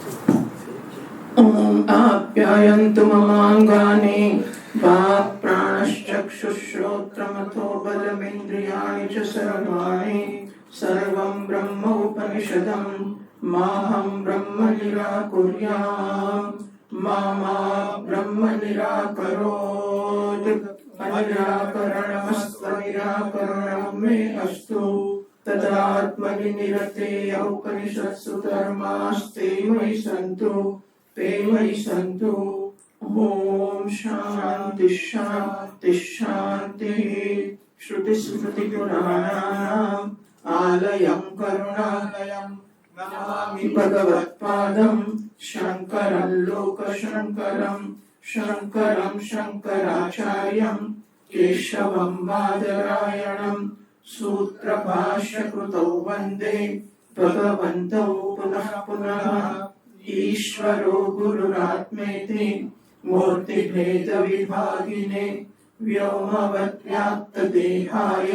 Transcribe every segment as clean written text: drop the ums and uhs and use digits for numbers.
ओम आप्यायन्तु ममाङ्गानि वाक्प्राणश्चक्षुश्रोत्रमथो बलमिन्द्रियाणि च सर्वाणि सर्वं ब्रह्म उपनिषदं माहं ब्रह्म निराकुर्याम् मा ब्रह्म निराकरोत् निराकरणमस्त्वनिराकरणं मे अस्तु तदात्मनि निरतेय उपनिषत्सु धर्मास्ते मयि सन्तु ते मयि सन्तु। ओम शांति शांति शांति। श्रुतिस्मृतिपुराणानाम् आलयं करुणालयं नमामि भगवत्पादं शङ्करं लोकशङ्करं शङ्करं शङ्कराचार्यं केशवं बादरायणं सूत्रभाष्यकृतौ वन्दे भगवन्तौ पुनः पुनः। ईश्वरो गुरुरात्मेति मूर्तिभेदविभागिने व्योमवद्व्याप्तदेहाय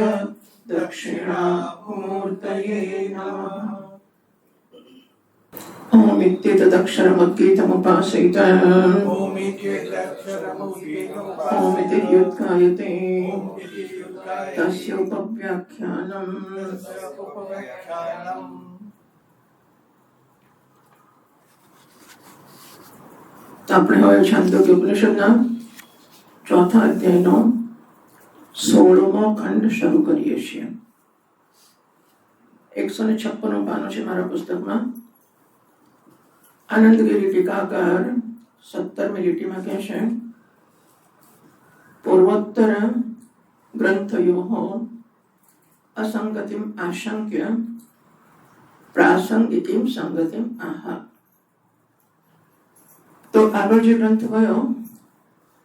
दक्षिणामूर्तये नमः। ओम इत्येतदक्षरमुद्गीतमुपासीत ओम इति युत्कायते तस्योपव्याख्यानम्। આપણે હવે છાંદોગ્ય ઉપનિષદના ચોથા અધ્યાયનો 16મો ખંડ શરૂ કરીએ છીએ. 156 પાનો છે મારા પુસ્તકમાં. આનંદગીરી ટીકાકાર 17મી લીટીમાં કહે છે, પૂર્વોત્તર ગ્રંથયોઃ અસંગતિમ આશંક્ય પ્રાસંગિકીમ સંગતિમ આહ. તો આગળ જે ગ્રંથ ગયો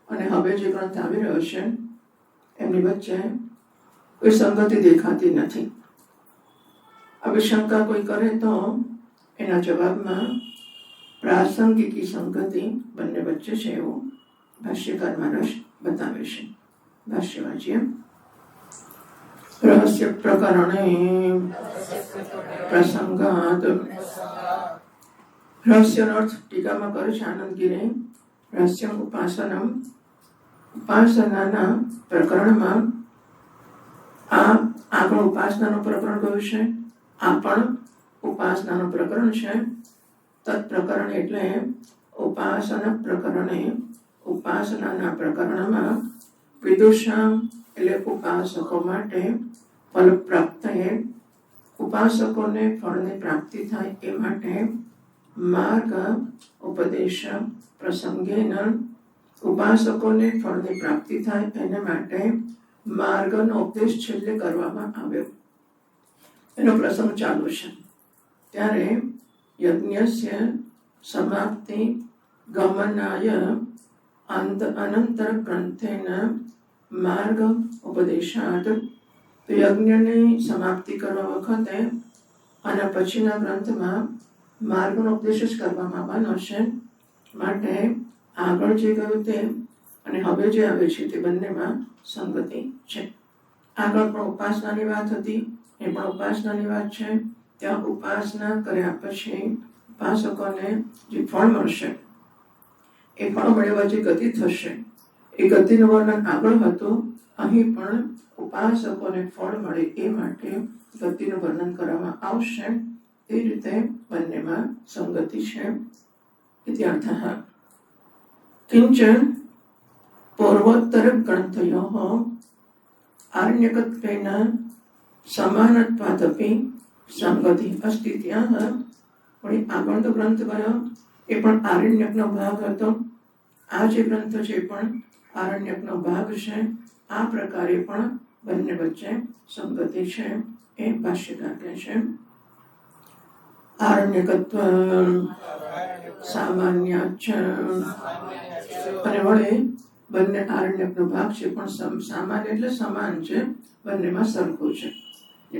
અને હવે જે ગ્રંથ આવી રહ્યો છે એમની વચ્ચે કોઈ સંગતિ દેખાતી નથી. આવી શંકા કોઈ કરે તો એના જવાબમાં પ્રાસંગિકી સંગતિ બંને વચ્ચે છે એવું ભાષ્યકાર મહારાજ બતાવે છે. ભાષ્ય વાંચીએ. રહસ્ય પ્રકરણે પ્રસંગાત. રહસ્યનો અર્થ ટીકામાં કરે છે આનંદગીરી. રહસ્યમ ઉપાસનમ. ઉપાસનાના પ્રકરણમાં આ આગળ ઉપાસનાનું પ્રકરણ ગયું છે, આ પણ ઉપાસનાનું પ્રકરણ છે. તત્પ્રકરણ એટલે ઉપાસના પ્રકરણે, ઉપાસનાના પ્રકરણમાં વિદુષામ એટલે ઉપાસકો માટે ફલ પ્રાપ્ત, ઉપાસકોને ફળની પ્રાપ્તિ થાય એ માટે માર્ગ ઉપદેશ પ્રસંગેન, ઉપાસકોને ફળની પ્રાપ્તિ થાય એને માટે માર્ગનો ઉપદેશ છેલ્લે કરવામાં આવ્યો. એનો પ્રસંગ ચાલુ છે. ત્યારે યજ્ઞસ્ય સમાપ્તિ ગમનાય અનંતર ગ્રંથેન માર્ગ ઉપદેશાત. તો યજ્ઞની સમાપ્તિ કરવા વખતે અને પછીના ગ્રંથમાં માર્ગનો ઉપદેશ જ કરવામાં આવવાનો છે. માટે આગળ જે ગયું તે અને હવે જે આવે છે તે બંનેમાં સંગતિ છે. આગળ પણ ઉપાસનાની વાત હતી, એ પણ ઉપાસનાની વાત છે. ત્યાં ઉપાસના કર્યા પછી ઉપાસકોને જે ફળ મળશે એ ફળ મળ્યા જે ગતિ થશે એ ગતિનું વર્ણન આગળ હતું. અહીં પણ ઉપાસકોને ફળ મળે એ માટે ગતિનું વર્ણન કરવામાં આવશે. એ રીતે બંનેમાં સંગતિ છે. ઇતિ અર્થઃ. કિંચ પૂર્વોત્તર ગ્રંથયોઃ આરણ્યકત્વેન સમાનત્વાદપી સંગતિ અસ્તિ. ત્યાં પણ આગળનો ગ્રંથ ગયો એ પણ આરણ્યકનો ભાગ હતો. આ જે ગ્રંથ છે પણ આરણ્યકનો ભાગ છે. આ પ્રકારે પણ બંને વચ્ચે સંગતિ છે એ ભાષ્યકાર કહે છે. આરણ્યકત્વ સામાન્ય છે અને વળે બંને આરણ્યકનો ભાગ છે પણ સામાન્ય એટલે સમાન છે, બંનેમાં સરખું છે.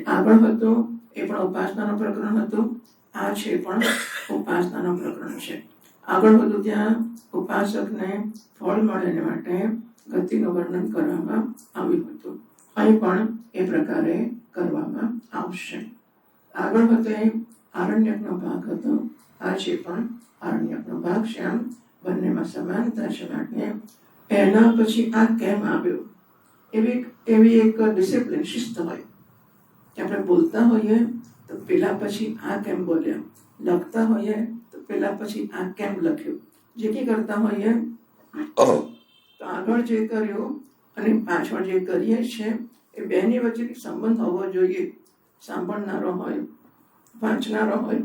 આગળ હતું એ પણ ઉપાસનાનું પ્રકરણ હતું, આ છે પણ ઉપાસનાનું પ્રકરણ છે. આગળ હતું ત્યાં ઉપાસકને ફળ મળે માટે ગતિનું વર્ણન કરવામાં આવ્યું હતું. અહીં પણ એ પ્રકારે કરવામાં આવશે. આગળ હતો આરણ્યકનો ભાગ હતો, આ છે પણ આરણ્યકનો ભાગ છે. આમ બંનેમાં સમાનતા છે. માટે એના પછી આ કેમ આવ્યો એવી એક ડિસિપ્લિન, શિસ્ત હોય કે આપણે બોલતા હોઈએ તો પેલા પછી આ કેમ બોલ્યા, લખતા હોઈએ તો પેલા પછી આ કેમ લખ્યું, જે કંઈ કરતા હોઈએ તો આગળ જે કર્યું અને પાછળ જે કરીએ છીએ એ બેની વચ્ચે સંબંધ હોવો જોઈએ. સાંભળનારો હોય, વાંચનારો હોય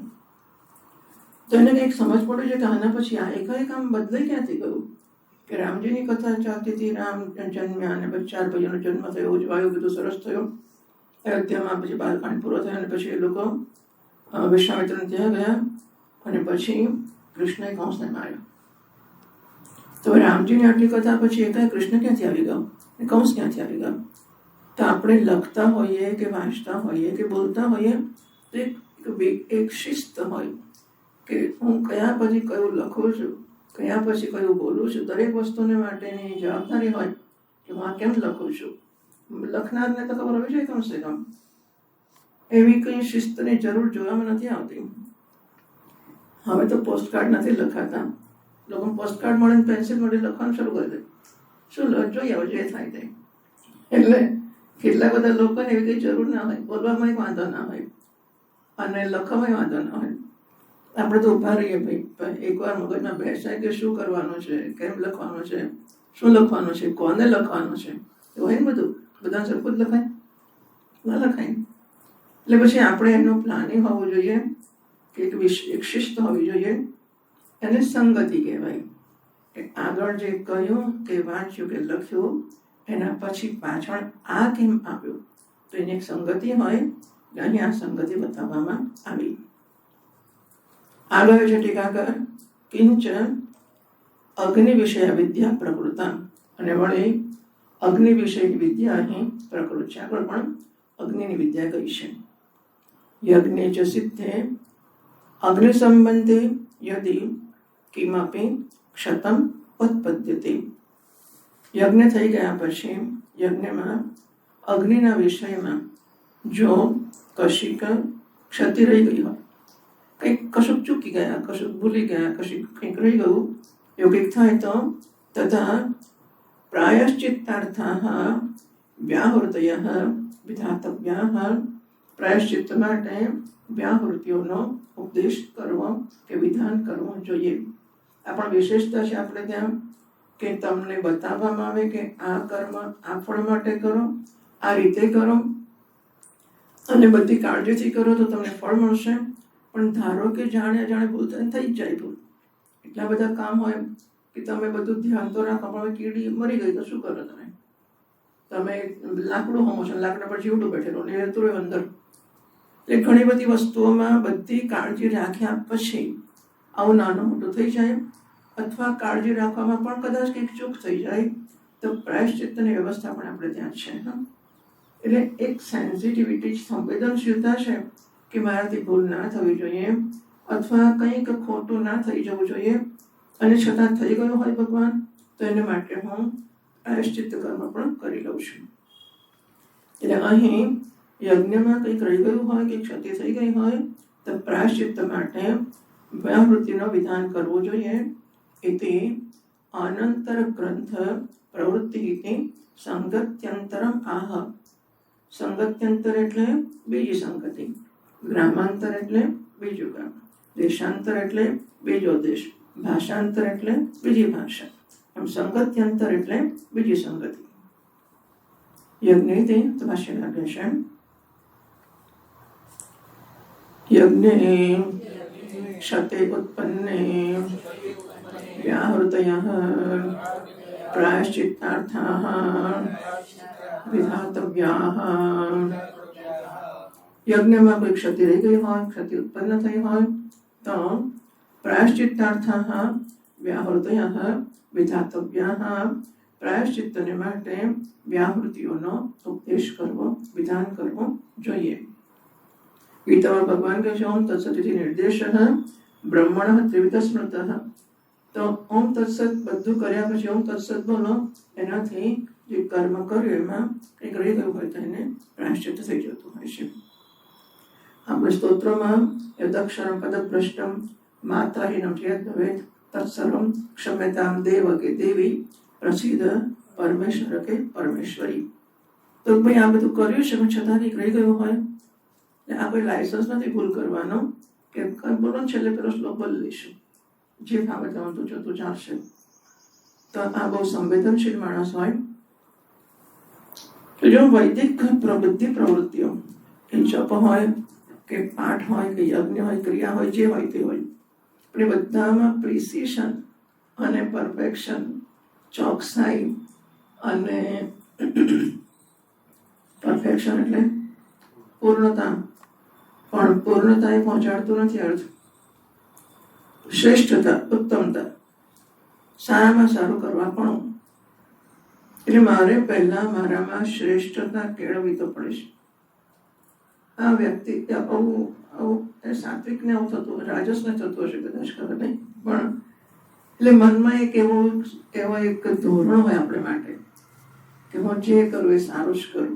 તો એને કંઈક સમજ પડે છે કે આના પછી આ એકાએક આમ બદલાઈ ક્યાંથી ગયું. કે રામજીની કથા ચાલતી હતી, રામ જન્મ્યા અને પછી 4 ભાઈઓનો જન્મ થયો, ઉજવાયો, બધું સરસ થયું. અયોધ્યામાં પછી બાલકાંડ પૂરો થયો અને પછી એ લોકો વિશ્વામિત્રને ત્યાં ગયા અને પછી કૃષ્ણએ કંસને માર્યો. તો રામજીની આટલી કથા પછી એકાએક કૃષ્ણ ક્યાંથી આવી ગયો, કંસ ક્યાંથી આવી ગયો. તો આપણે લખતા હોઈએ કે વાંચતા હોઈએ કે બોલતા હોઈએ તો એક શિસ્ત હોય કે હું કયા પછી કયું લખું છું, કયા પછી કયું બોલું છું. દરેક વસ્તુને માટેની જવાબદારી હોય કે હું આ કેમ લખું છું. લખનારને તો ખબર હોવી જોઈએ કમસે કમ. એવી કંઈ શિસ્તની જરૂર જોવામાં નથી આવતી. હવે તો પોસ્ટકાર્ડ નથી લખાતા. લોકો પોસ્ટકાર્ડ મળે પેન્સિલ મળે લખવાનું શરૂ કરી દે. શું જોઈએ હવે જે થાય તે. એટલે કેટલા બધા લોકોને એવી કંઈ જરૂર ના હોય. બોલવામાં વાંધો ના હોય અને લખવામાં વાંધો ના હોય. આપણે તો ઊભા રહીએ ભાઈ, એકવાર મગજમાં બેસાય કે શું કરવાનું છે, કેમ લખવાનું છે, શું લખવાનું છે, કોને લખવાનું છે, એવું હોય ને બધું. બધા સરખું જ લખાય ના લખાય. એટલે પછી આપણે એનું પ્લાનિંગ હોવું જોઈએ કે એક શિસ્ત હોવી જોઈએ. એને સંગતિ કહેવાય કે આગળ જે કહ્યું કે વાંચ્યું કે લખ્યું એના પછી પાછળ આ કેમ આવ્યું તો એની એક સંગતિ હોય. અહીં આ સંગતિ બતાવવામાં આવી. આગળ છે ટીકાકર કિંચ અગ્નિ વિષય વિદ્યા પ્રકૃતા, અને વળી અગ્નિ વિષયની વિદ્યા અહીં પ્રકૃત છે. આગળ પણ અગ્નિની વિદ્યા કઈ છે. યજ્ઞ ચ સિદ્ધે અગ્નિ સંબંધે યદિ કિમપી ક્ષતમ ઉત્પદ્યતે. યજ્ઞ થઈ ગયા પછી યજ્ઞમાં અગ્નિના વિષયમાં જો કશીક ક્ષતિ રહી ગઈ હોય, કશુંક ચૂકી ગયા, કશુંક ભૂલી ગયા, કંઈક રહી ગયું, એવું કંઈક થાય તો તથા પ્રાયશ્ચિત્તાર્થાઃ વ્યાહૃતયઃ વિધાતવ્યાઃ. પ્રાયશ્ચિત્ત માટે વ્યાહૃતિઓનો ઉપદેશ કરવો કે વિધાન કરવું જોઈએ. આ પણ વિશેષતા છે આપણે ત્યાં કે તમને બતાવવામાં આવે કે આ કર્મ આ ફળ માટે કરો, આ રીતે કરો અને બધી કાળજીથી કરો તો તમને ફળ મળશે. પણ ધારો કે જાણે અજાણે ભૂલ થઈ જ જાય ભૂલ. એટલા બધા કામ હોય કે તમે બધું ધ્યાન તો રાખો, પણ કીડી મરી ગઈ તો શું કરો તમે? તમે લાકડું હોમો છો, લાકડા પર જીવડું બેઠેલું ને રહેતું રહ્યું અંદર. એટલે ઘણી બધી વસ્તુઓમાં બધી કાળજી રાખ્યા પછી આવું નાનું મોટું થઈ જાય, અથવા કાળજી રાખવામાં પણ કદાચ કંઈક ચૂક થઈ જાય તો પ્રાયશ્ચિત્તની વ્યવસ્થા પણ આપણે ત્યાં છે. એટલે એક સેન્સિટિવિટી, સંવેદનશીલતા છે કે મારાથી ભૂલ ના થવી જોઈએ અથવા કંઈક ખોટું ના થઈ જવું જોઈએ, અને છતાં થઈ ગયું હોય ભગવાન તો એને માટે હું પ્રાયશ્ચિત્ત કર્મ પણ કરી લઉં છું. એટલે અહીં યજ્ઞમાં કંઈક રહી ગયું હોય કે ક્ષતિ થઈ ગઈ હોય તો પ્રાયશ્ચિત્ત માટે વ્યાવૃત્તિનો વિધાન કરવું જોઈએ. ઇતિ અનંતર ગ્રંથ પ્રવૃત્તિ ઇતિ સંગત્યંતરમ આહ. સંગત્યંતર એટલે બીજી સંગતિ, ગ્રામાંતર એટલે બીજું ગામ, દેશાંતર એટલે બીજો દેશ, ભાષાંતર એટલે બીજી ભાષા. એમ સંગત્યંતર એટલે બીજી સંગતિ. યજ્ઞ તો ભાષ્ય લાગે છે. યજ્ઞે ક્ષતે ઉત્પન્ને વ્યાહૃતયઃ પ્રાયશ્ચિત્તાર્થાઃ વિધાતવ્યાઃ. યજ્ઞમાં કોઈ ક્ષતિ રહી ગઈ હોય, ક્ષતિ ઉત્પન્ન થઈ હોય તો પ્રાયશ્ચિત્તાર્થાઃ વ્યાહૃતયઃ વિધાતવ્યાઃ. પ્રાયશ્ચિત્તને માટે વ્યાહૃતિઓનો ઉપદેશ કરવો, વિધાન કરવું જોઈએ. ગીતામાં ભગવાન કહે છે ઓમ તત્સત નિર્દેશ બ્રહ્મણ ત્રિવિધ સ્મૃત. તો ઓમ તત્સત બધું કર્યા પછી ઓમ તત્સત બોલો, એનાથી જે કર્મ કર્યું એમાં કંઈક રહી ગયું હોય તો એને પ્રાયશ્ચિત્ત થઈ જતું હોય છે. આપણે સ્તોત્રોમાં યદક્ષરમ પદભ્રષ્ટમ માત્રાહીનમ ચેત ભવેત તત્સર્વમ ક્ષમ્યતામ દેવ કે દેવી પ્રસિદ્ધ પરમેશ્વર કે પરમેશ્વરી. તો ભાઈ આ બધું કર્યું છે પણ છતાં કંઈક રહી ગયું હોય, આ કોઈ લાયસન્સ નથી ભૂલ કરવાનો કે બોલો ને છેલ્લે પેલો શ્લોક બોલી લઈશું, જે ભાવે તો જતું ચાલશે. તો આ બહુ સંવેદનશીલ માણસ હોય. તો જો વૈદિક પ્રવૃત્તિઓ એ જપ હોય કે પાઠ હોય કે યજ્ઞ હોય ક્રિયા હોય જે હોય તે હોય, પણ એ બધામાં પ્રિસિશન અને પરફેક્શન, ચોકસાઈ અને પરફેક્શન એટલે પૂર્ણતા, પણ પૂર્ણતા એ પહોંચાડતું નથી અર્થ. શ્રેષ્ઠતા, ઉત્તમતા, સારામાં સારું કરવા પણ. એટલે મારે પહેલા મારામાં શ્રેષ્ઠતા કેળવવી તો પડે છે. આ વ્યક્તિ આવું સાત્વિકને આવું થતું, રાજસને થતું હશે કદાચ, ખબર નહીં, પણ એટલે મનમાં એવો એક ધોરણ હોય આપણે માટે કે હું જે કરું એ સારું જ કરું.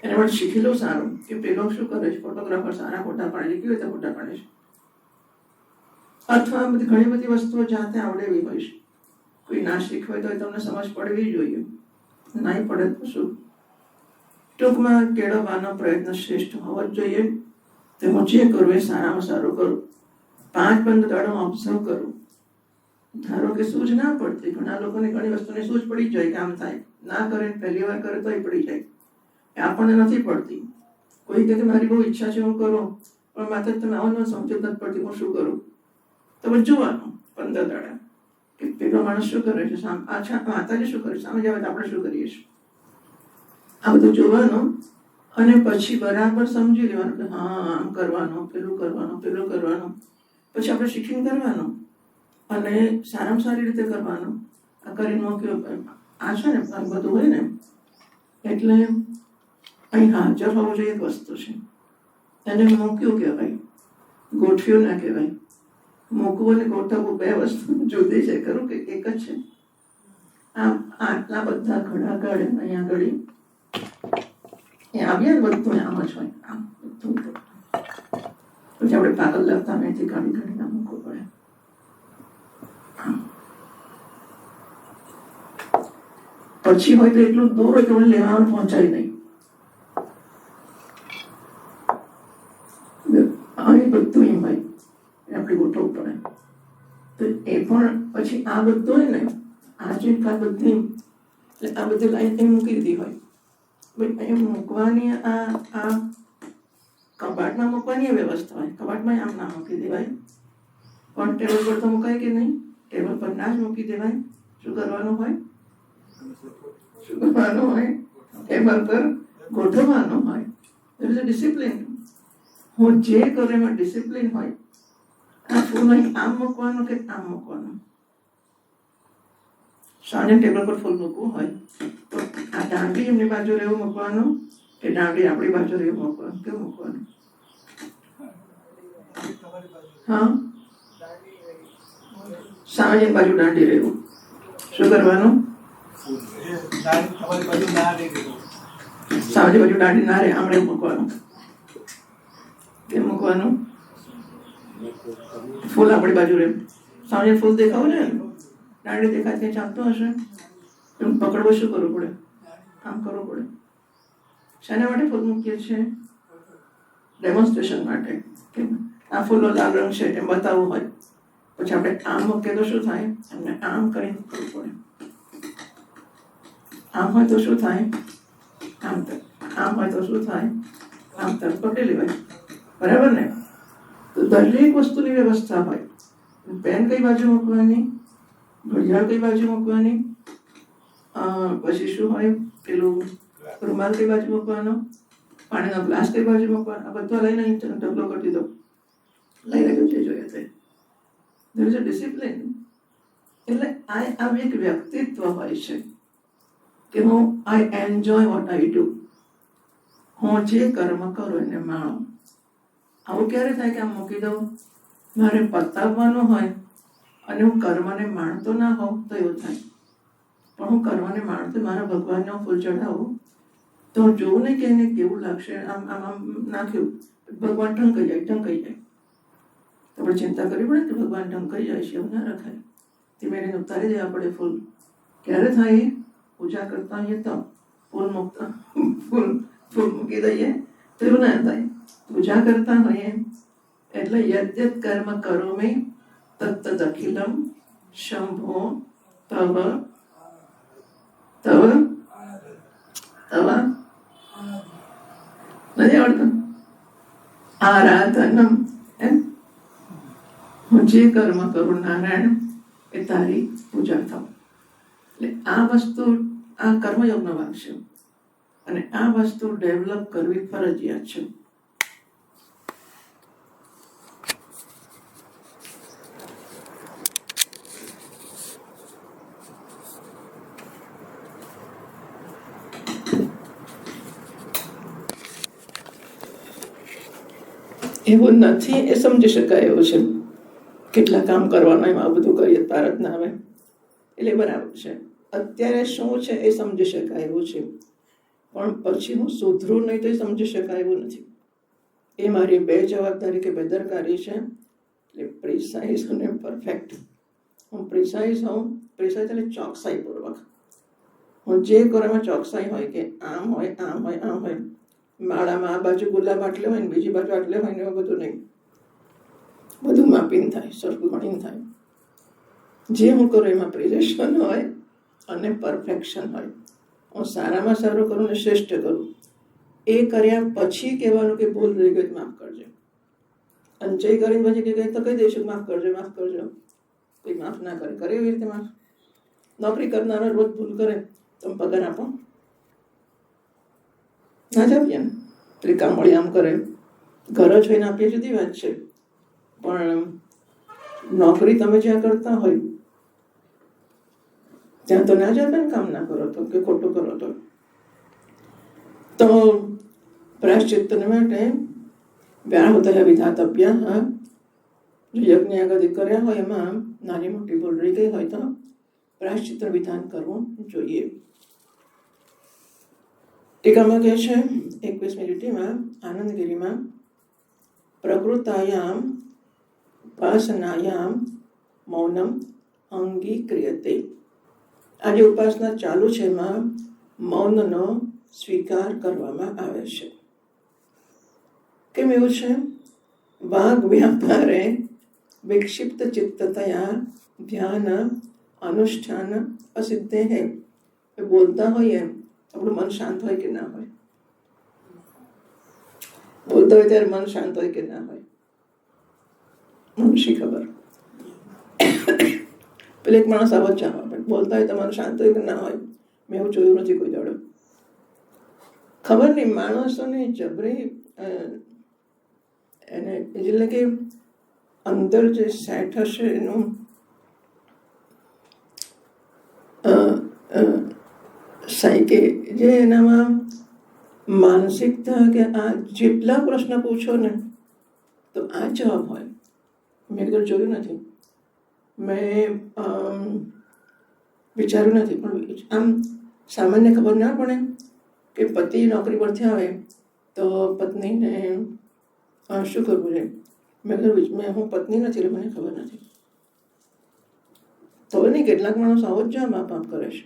એને માટે શીખેલું સારું કે પેલો શું કરે છે, ફોટોગ્રાફર સારા ફોટા પાડે છે, કેવી રીતે ફોટા પાડે છે, અથવા ઘણી બધી વસ્તુઓ જાતે આવડે એવી હોય છે. કોઈ ના શીખવે તો તમને સમજ પડવી જોઈએ, નહીં પડે તો શું. ટૂંકમાં કેળવવાનો પ્રયત્ન શ્રેષ્ઠ હોવો જ જોઈએ. તો હું જે કરું એ સારામાં સારું કરું. 5-15 દાડો ઓબ્ઝર્વ કરું. ધારો કે સૂઝ ના પડતી, ઘણા લોકોને ઘણી વસ્તુની સૂઝ પડી જાય કે આમ થાય, ના કરે પહેલી વાર કરે તોય પડી જાય, આપણને નથી પડતી. કોઈ કહે કે મારી બહુ ઈચ્છા છે હું કરું, પણ માતા તમે આવો સમજ નથી પડતી હું શું કરું. તો જોવાનું 15 દાડા કે પેલો માણસ શું કરે છે, પાછા માતાજી શું કરે છે, સામે જાવે તો આપણે શું કરીએ છીએ. આ બધું જોવાનું અને પછી બરાબર સમજી લેવાનું કે હા આમ કરવાનું, પેલું કરવાનું, પેલું કરવાનું. પછી આપણે શીખીને કરવાનું અને સારામાં સારી રીતે કરવાનું. આ કરીને મૂક્યો આ છે ને બધું હોય ને, એટલે અહીં હાજર હોવું જોઈએ એક વસ્તુ છે. એને મૂક્યું કહેવાય, ગોઠવ્યું ના કહેવાય. મૂકવું અને ગોઠવવું બે વસ્તુ જુદી છે, ખરું કે એક જ છે. આમ આટલા બધા ઘડા ગાળે અહીંયા આગળ એ આવ્યા બધું આમ જ હોય, આમ બધું. પછી આપણે પાગલ લગતા મેથી કાઢી કાઢીને મૂકવું પડે. પછી હોય તો એટલું દૂર હોય કે લેવાનું પહોંચાય નહીં. અહીં બધું એમ હોય આપણે ગોઠવવું પડે. તો એ પણ પછી આ બધું હોય ને, આ જે બધી આ બધી લાઈન એ મૂકી દીધી હોય, એ મૂકવાની આ કબાટમાં મૂકવાની વ્યવસ્થા હોય. કબાટમાં આમ ના મૂકી દેવાય, પણ ટેબલ પર તો મુકાય કે નહીં, ટેબલ પર ના જ મૂકી દેવાય. શું કરવાનું હોય, શું કરવાનું હોય, ટેબલ પર ગોઠવવાનું હોય. there is a discipline. હું જે કરું એમાં ડિસિપ્લિન હોય. આ ફૂલ અહીં આમ મૂકવાનું કે આમ મૂકવાનું. સાંજે ટેબલ પર ફૂલ મૂકવું હોય તો આ દાંડી એમની બાજુ રહેવું મૂકવાનું કે દાંડી આપણી બાજુ રહેવું મૂકવાનું, કેવું મૂકવાનું? હા, સાંજે બાજુ દાંડી રહેવું. શું કરવાનું? સાંજે બાજુ દાંડી ના રહે, આમણે મૂકવાનું. કેમ મૂકવાનું? ફૂલ આપણી બાજુ રહે. સાંજે ફૂલ દેખાવું છે ને, દાંડી દેખાય ત્યાં ચાલતો હશે, એમ પકડવું શું કરવું પડે? આમ કરવું પડે. શાના માટે ફૂલ મૂકીએ છીએ? ડેમોન્સ્ટ્રેશન માટે. આ ફૂલનો લાલ રંગ છે એમ બતાવવું હોય. પછી આપણે આમ મૂકીએ તો શું થાય? એમને આમ કરીને કરવું પડે. આમ હોય તો શું થાય? આમ આમ હોય તો શું થાય? આમ તરફ પકડી લેવાય. બરાબર ને? તો દરેક વસ્તુની વ્યવસ્થા હોય. પેન કઈ બાજુ મૂકવાની, ઘડિયાળ કઈ બાજુ મૂકવાની, પછી શું હોય પેલું રૂમાલ કઈ બાજુ મૂકવાનો, પાણીનો ગ્લાસ કઈ બાજુ મૂકવાનો, આ બધા લઈને ઢગલો કરી દીધો, લઈ લેજો જે જોઈએ તે. there is a discipline. એટલે આ એક વ્યક્તિત્વ હોય છે કે હું I enjoy what I do. હું જે કર્મ કરું એને માણું. આવું ક્યારે થાય કે આમ મૂકી દઉં, મારે પતાવવાનું હોય અને હું કર્મને માણતો ના હોઉં તો એવું થાય. પણ હું કર્મને માણતો મારા ભગવાનને હું ફૂલ ચડાવું તો જોઉં ને કે એને કેવું લાગશે. આમ આમ આમ નાખ્યું, ભગવાન ઢંકાઈ જાય, ઢંકાઈ જાય. તો આપણે ચિંતા કરવી પડે કે ભગવાન ઢંકાઈ જાય છે, એવું ના રખાય. ધીમે ધીમે ઉતારી દેવા પડે ફૂલ. ક્યારે થાય? પૂજા કરતા હોઈએ તો ફૂલ મૂકી દઈએ તો એવું ના થાય. પૂજા કરતા હોઈએ એટલે યદ્યત કર્મ કરોમિ તત્તદ અખિલમ શંભો તવ તવ તવ નથી આવડતું? આરાધનમ. હું જે કર્મ કરું નારાયણ એ તારી પૂજા થાવ. એટલે આ વસ્તુ આ કર્મયોગનો ભાગ છે અને આ વસ્તુ ડેવલપ કરવી ફરજિયાત છે. એવું નથી એ સમજી શકાય એવું છે. કેટલા કામ કરવાના એમાં બધું કરીએ ભારત ના આવે એટલે બરાબર છે. અત્યારે શું છે એ સમજી શકાય એવું છે, પણ પછી હું સુધરું નહીં તો એ સમજી શકાય એવું નથી. એ મારી બે જવાબદારી કે બેદરકારી છે. એટલે પ્રિસાઇઝ અને પરફેક્ટ. હું પ્રિસાઇઝ હોઉં. પ્રિસાઇઝ એટલે ચોકસાઈપૂર્વક. હું જે કરું એમાં ચોકસાઈ હોય કે આમ હોય આમ હોય આમ હોય. માળામાં આ બાજુ ગુલાબ આટલે હોય ને બીજી બાજુ આટલે હોય ને એવું બધું નહીં. બધું માપીને થાય, સરખું ગણીને થાય. જે હું કરું એમાં પ્રિસિઝન હોય અને પરફેક્શન હોય. હું સારામાં સારું કરું ને શ્રેષ્ઠ કરું. એ કર્યા પછી કહેવાનું કે ભૂલ રહી ગઈ માફ કરજો. અને જે કરીને પછી કહે તો કહી દઈશું માફ કરજો માફ કરજો. કોઈ માફ ના કરે. કરે એવી રીતે માફ? નોકરી કરનારો રોજ ભૂલ કરે તમે પગાર આપો? ના જ આપીએ ને. ત્રિકામળી આમ કરે, ઘર જ હોઈને આપીએ જુદી વાત છે, પણ નોકરી તમે જ્યાં કરતા હોય ત્યાં તો ના જ આપે ને. કામ ના કરો તો કે ખોટું કરો તો પ્રાયશ્ચિત્ત માટે વ્યાહૃતય વિધાતવ્ય. જો યજ્ઞ આગળ કર્યા હોય એમાં નાની મોટી ભૂલ રહી ગઈ હોય તો પ્રાયશ્ચિત્ત વિધાન કરવું જોઈએ. ટીકામાં કહે છે 21મી લીટીમાં આનંદગીરીમાં, પ્રકૃતાયામ ઉપાસનાયામ મૌનમ અંગીક્રિયતે. આ જે ઉપાસના ચાલુ છે એમાં મૌનનો સ્વીકાર કરવામાં આવે છે. કેમ એવું છે? વાગ વ્યાપારે વિક્ષિપ્ત ચિત્તતયા ધ્યાન અનુષ્ઠાન અસિદ્ધે હે. બોલતા હોઈએ આપણું મન શાંત હોય કે ના હોય? બોલતા હોય ત્યારે મન શાંત હોય કે ના હોય? મને શી ખબર. પેલે એક માણસ આવો જ જવાબ આપે, બોલતા હોય તો મન શાંત હોય કે ના હોય? મેં એવું જોયું નથી કોઈ દાડો. ખબર નહીં, માણસોની જબરી એને એટલે કે અંદર જે સેટ હશે એનું સાયકે જે એનામાં માનસિકતા કે આ જેટલા પ્રશ્ન પૂછો ને તો આ જવાબ હોય. મેં કદાચ જોયું નથી, મેં વિચાર્યું નથી, પણ આમ સામાન્ય ખબર ના પડે કે પતિ નોકરી પરથી આવે તો પત્નીને શું કરવું છે. હું પત્ની નથી એટલે મને ખબર નથી. તો નહીં, કેટલાક માણસ આવો જ જવાબ આપ કરે છે.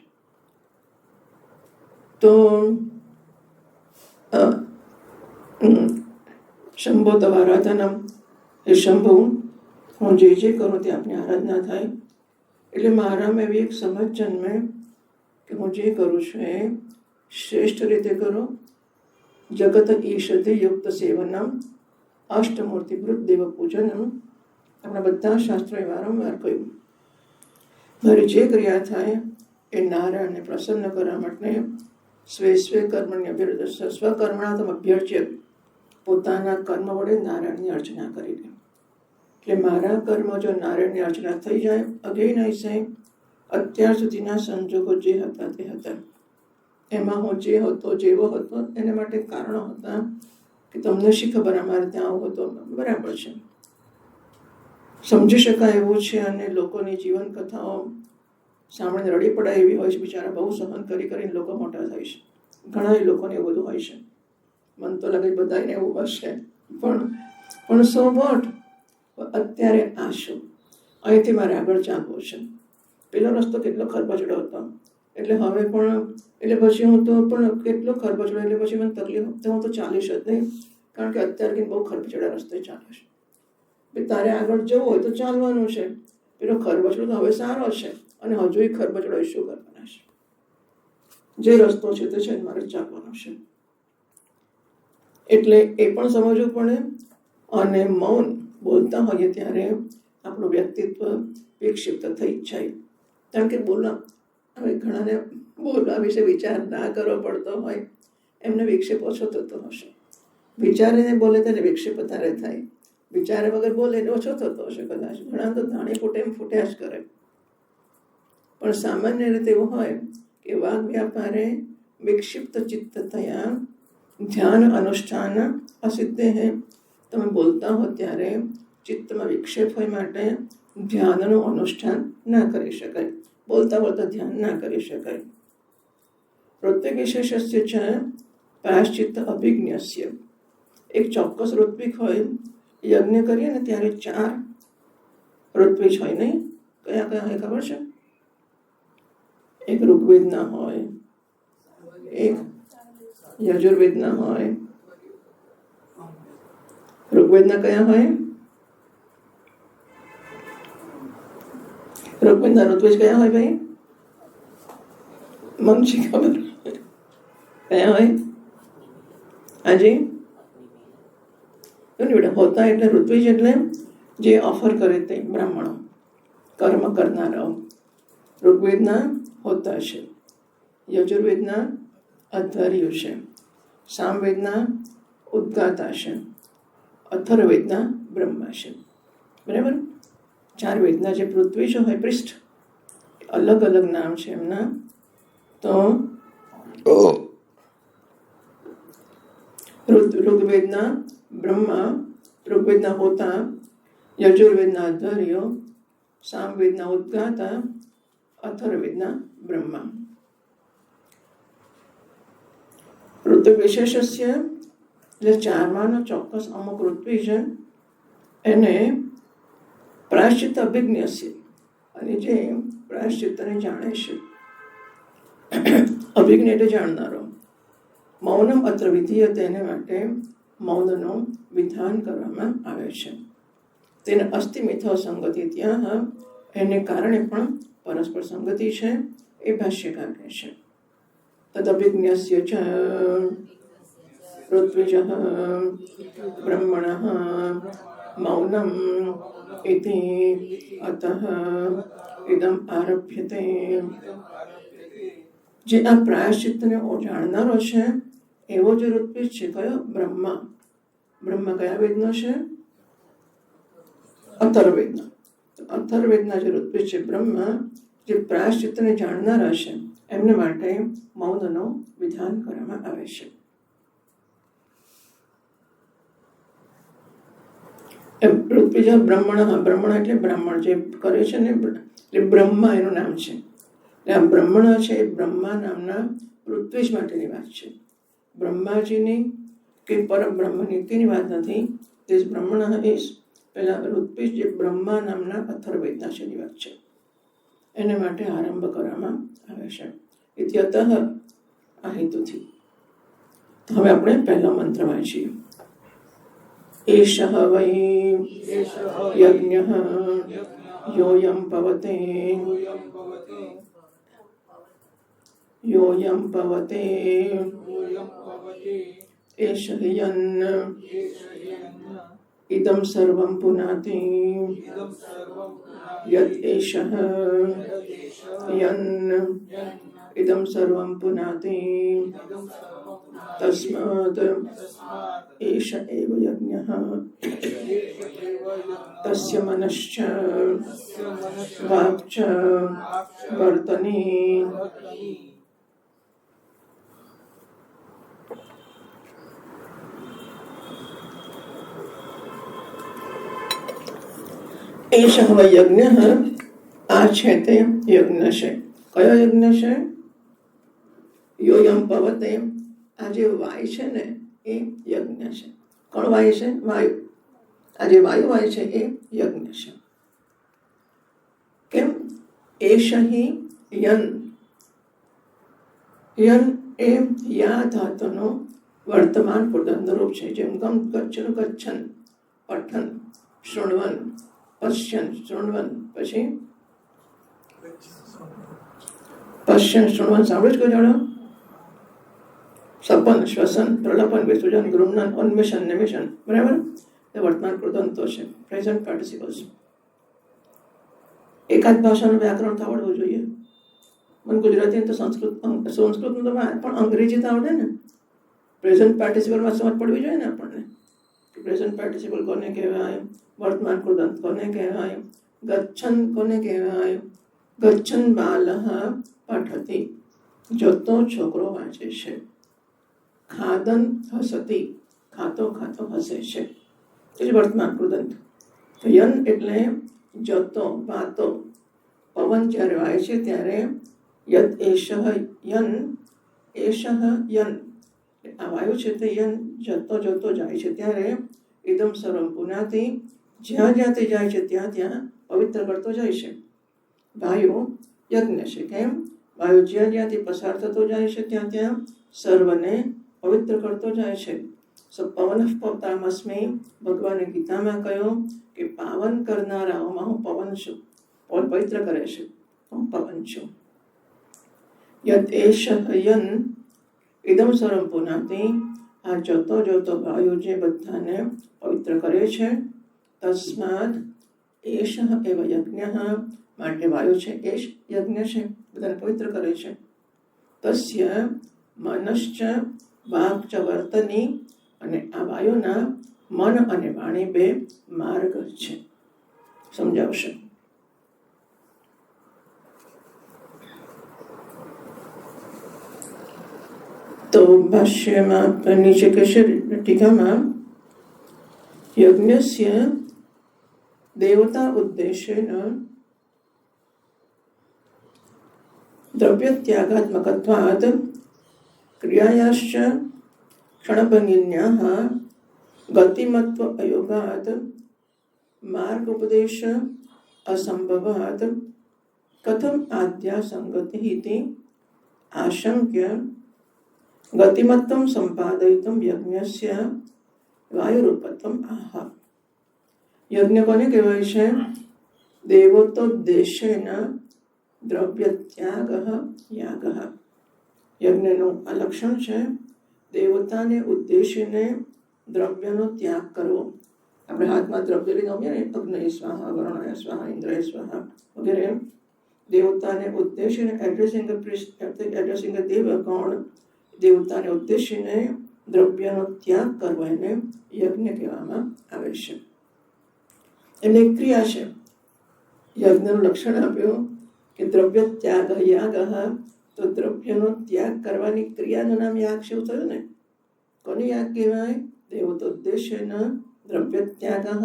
તો શંભો તવ આરાધનમ. એ શંભુ, હું જે કરું તે આપની આરાધના થાય. એટલે મારામાં એવી એક સમજ જન્મે કે હું જે કરું છું એ શ્રેષ્ઠ રીતે કરો. જગત ઈશતે યુક્ત સેવનમ અષ્ટમૂર્તિભૃત દેવ પૂજનમ. આપણા બધા શાસ્ત્રોએ વારંવાર કહ્યું મારી જે ક્રિયા થાય એ નારાયણને પ્રસન્ન કરવા માટે સ્વે સ્વે કર્મણ્ય અભ્યર્થ સ્વકર્મણાતમ અભ્યર્ચ્ય. પોતાના કર્મ વડે નારાયણની અર્ચના કરી દે. એટલે મારા કર્મ જો નારાયણની અર્ચના થઈ જાય, અગેનૈસે અત્યાર સુધીના સંજોગો જે હતા તે હતા. એમાં હું જે હતો જેવો હતો એના માટે કારણો હતા કે તમને શી ખબર અમારે ત્યાં આવું હતો. બરાબર છે, સમજી શકાય એવું છે. અને લોકોની જીવન કથાઓ સાંભળીને રડી પડાય એવી હોય છે. બિચારા બહુ સહન કરી કરીને લોકો મોટા થાય છે. ઘણા લોકોને એવું બધું હોય છે. મન તો લાગે બધાને એવું હશે, પણ સો વોટ. અત્યારે આ શું, અહીંથી મારે આગળ ચાલવું છે. પેલો રસ્તો કેટલો ખરબચડો હતો, એટલે હવે પણ એટલે પછી હું તો પણ કેટલો ખરબચડો, એટલે પછી મને તકલીફ તો હું તો ચાલીશ જ નહીં, કારણ કે અત્યારે બહુ ખરબચડા રસ્તે ચાલે છે. તારે આગળ જવું હોય તો ચાલવાનું છે. પેલો ખરબચડો તો હવે સારો છે, અને હજુ ખરબચડો શું કરવાના છે? જે રસ્તો છે તે છે મારે ચાલવાનો છે. એટલે એ પણ સમજવું પડે. અને મૌન બોલતા હોઈએ ત્યારે આપણું વ્યક્તિત્વ વિક્ષિપ્ત થઈ જાય. કારણ કે હવે ઘણાને બોલવા વિશે વિચાર ના કરવો પડતો હોય, એમને વિક્ષેપ ઓછો થતો હશે. વિચારીને બોલે ત્યારે વિક્ષેપ વધારે થાય, વિચારે વગર બોલે ઓછો થતો હશે કદાચ. ઘણા તો ધાણી ફૂટે એમ ફૂટ્યા જ કરે. પણ સામાન્ય રીતે એવું હોય કે વાગ વ્યાપારે વિક્ષિપ્ત ચિત્ત થયા ધ્યાન અનુષ્ઠાન અસિદ્ધે હે. તમે બોલતા હો ત્યારે ચિત્તમાં વિક્ષેપ હોય માટે ધ્યાનનું અનુષ્ઠાન ના કરી શકાય, બોલતા બોલતા ધ્યાન ના કરી શકાય. પ્રત્યેક વિશેષસ્ય છે પ્રાયશ્ચિત્ત અભિજ્ઞસ્ય. એક ચોક્કસ ઋત્વિક હોય, યજ્ઞ કરીએ ને ત્યારે 4 ઋત્વિજ હોય નહીં? કયા કયા હોય ખબર છે? એક ઋગ્વેદના હોય, એક યજુર્વેદના હોય. ઋગ્વેદના કયા હોય? ઋગ્વેદના ઋત્વિજ કયા હોય ભાઈ? મંગજી ખબર કયા હોય? હાજી બેટા હોતા એટલે ઋત્વિજ એટલે જે ઓફર કરે તે બ્રાહ્મણો, કર્મ કરનારાઓ. ઋગ્વેદના હોતા છે, યજુર્વેદના અધ્વર્યુ છે, સામવેદના ઉદ્ગાતા છે, અથર્વવેદના બ્રહ્મા છે. બરાબર? 4 વેદના જે પૃથ્વી હોય પૃષ્ઠ, અલગ અલગ નામ છે એમના. તો ઋગ્વેદના બ્રહ્મા, ઋગ્વેદના હોતા, યજુર્વેદના અધ્વર્યો, સામવેદના ઉદ્ગાતા, અથર્વવેદના બ્રહ્મા. ઋતુ વિશેષસ્ય એટલે 4માંનો ચોક્કસ અમુક ઋત્વિ છે, એને પ્રાયશ્ચિત્ત અભિજ્ઞસ્ય, અને જે પ્રાયશ્ચિત્તને જાણે છે. અભિજ્ઞ એટલે જાણનારો. મૌનમ અત્ર વિધીયતે, તેને માટે મૌનનું વિધાન કરવામાં આવે છે. તેને અસ્થિ મિથો સંગતિ, ત્યાં એને કારણે પણ પરસ્પર સંગતિ છે, એ ભાષ્યકાર કહે છે. તદભિજ્ઞસ્ય ચ ઋત્વિજ બ્રહ્મણઃ મૌનમ ઇતિ અતઃ ઇદમ આરભ્યતે. જે આ પ્રાયશ્ચિત્તને જાણનારો છે એવો જે ઋત્વિજ છે, કયો? બ્રહ્મા. બ્રહ્મા કયા વેદનો છે? અથર્વવેદનો. અથર્વવેદના જે ઋત્વિજ છે બ્રહ્મા, જે પ્રાયશ્ચિત્તને જાણનારા છે, એમને માટે મૌનનું વિધાન કરવામાં આવે છે. ઋત્વિજ બ્રહ્મણ, બ્રહ્મણ એટલે બ્રાહ્મણ જે કરે છે ને, એટલે બ્રહ્મા એનું નામ છે. આ બ્રહ્મણ છે એ બ્રહ્મા નામના ઋત્વિજ માટેની વાત છે. બ્રહ્માજીની કે પરબ્રહ્મની તેની વાત નથી. તે બ્રહ્મણ પેલા ઋત્વિજ જે બ્રહ્મા નામના અથર્વવેદના છે એની વાત છે. એને માટે આરંભ કરવામાં આવે છે. ઇત્યતઃ આ હેતુથી. તો હવે આપણે પહેલો મંત્ર વાંચીએ. એષઃ વૈ યજ્ઞઃ યોયમ પવતે યોયમ પવતે એષ યન્ન ઇદં સર્વં પુનાતિ યત એષઃ યન્ન ઇદં સર્વં પુનાતિ તસ્માદ એષ એવ યજ્ઞઃ તસ્ય મનશ્ચ વાક્ ચ વર્તની. એષ હવે યજ્ઞ, આ છે તે યજ્ઞ છે. કયો યજ્ઞ છે? યોયમ પવતે, આ જે વાય છે ને એ યજ્ઞ છે. કોણ વાય છે? વાયુ. આ જે વાયુવાય છે એ યજ્ઞ છે. કેમ? એશહી યન. યન એ યા ધાતુનો વર્તમાન પુરુષરૂપ છે. જેમ ગમ ગચ્છનું ગચ્છન, પઠન, શૃણવન, પશ્યન, શૃણવન, પછી પશ્યન, શૃણવન સાંભળ્યું જ કોઈ જાણો? સપન, શ્વસન, પ્રલપન, વિસર્જન, ગૃહનન, ઉન્મેષણ, નિમિષણ. બરાબર? એ વર્તમાન કૃદંતો છે, પ્રેઝન્ટ પાર્ટિસિપલ્સ. એકાદ ભાષાનું વ્યાકરણ તો આવડવું જોઈએ. મને ગુજરાતી તો સંસ્કૃતનું તો પણ અંગ્રેજી તો આવડે ને. પ્રેઝન્ટ પાર્ટિસિપલમાં સમજ પડવી જોઈએ ને આપણને. પ્રેઝન્ટ પાર્ટિસિપલ કોને કહેવાય, વર્તમાન કૃદંત કોને કહેવાય, ગચ્છન કોને કહેવાય. ગચ્છન બાલઃ પઠતી, જતો છોકરો વાંચે છે. ખાદન હસતી, ખાતો ખાતો હસે છે. એ જ વર્તમાન કૃદંત. તો યન એટલે જતો, વાતો. પવન જ્યારે વાય છે ત્યારે યદ એષઃ યન, એષઃ યન, આ વાયુ છે તે યન જતો જતો જાય છે ત્યારે ઇદમ સર્વમ પુનાતિ, જ્યાં જ્યાંથી જાય છે ત્યાં ત્યાં પવિત્ર કરતો જાય છે. વાયુ યજ્ઞ છે. કેમ? વાયુ જ્યાં જ્યાંથી પસાર થતો જાય છે ત્યાં ત્યાં સર્વને પવિત્ર કરતો જાય છે. પવન પવતામસ્મી, ભગવાને ગીતામાં કહ્યું કે પાવન કરનારાઓમાં હું પવન છું. પવન પવિત્ર કરે છે, હું પવન છું. યદ એષ યન ઇદમ સર્વમ પુનાતિ, આ જતો જતો વાયુ જે બધાને પવિત્ર કરે છે. તસ્માદ એષ એવ યજ્ઞ, માટે વાયુ છે એષ યજ્ઞ છે, બધાને પવિત્ર કરે છે. તસ્ય મનશ્ચ વાક્ ચ વર્તની, અને આ વાયુના મન અને વાણી બે માર્ગ છે. સમજાવશે. તો ભાષ્યમાં નીચે કહેશે ટીકામાં, યજ્ઞસ્ય દેવતા ઉદ્દેશ્યેન દ્રવ્યત્યાગાત્મકત્વાत् ક્રિયાયાશ્ચ ક્ષણભંગિન્યાઃ ગતિમત્વ અયોગાत् માર્ગોપદેશ અસંભવાत् કથમ આદ્યા સંગતિ ઇતિ આશંક્ય ગતિમત્વં સંપાદયિતું યજ્ઞસ્ય વાયુરૂપત્વમ આહ. યજ્ઞ કોને કહેવાય છે? દેવોત્તોદ્દેશ્યેન દ્રવ્ય ત્યાગ યાગ. યજ્ઞનું આ લક્ષણ છે. દેવતાને ઉદ્દેશીને દ્રવ્યનો ત્યાગ કરવો. આપણે હાથમાં દ્રવ્ય લઈને આવીએ ને, અગ્નય સ્વાહા, વરુણાય સ્વાહા, ઇન્દ્રય સ્વાહા વગેરે. દેવતાને ઉદ્દેશીને એડ્રેસિંગ દેવગણ, દેવતાને ઉદ્દેશીને દ્રવ્યનો ત્યાગ કરવો એને યજ્ઞ કહેવામાં આવે છે. એમને એક ક્રિયા છે. યજ્ઞનું લક્ષણ આપ્યું કે દ્રવ્ય ત્યાગ યાગ. તો દ્રવ્યનો ત્યાગ કરવાની ક્રિયાનું નામ યાગ છે. એવું થયું ને. કોને યાગ કહેવાય? દેવતોદ્દેશ્યેન દ્રવ્ય ત્યાગ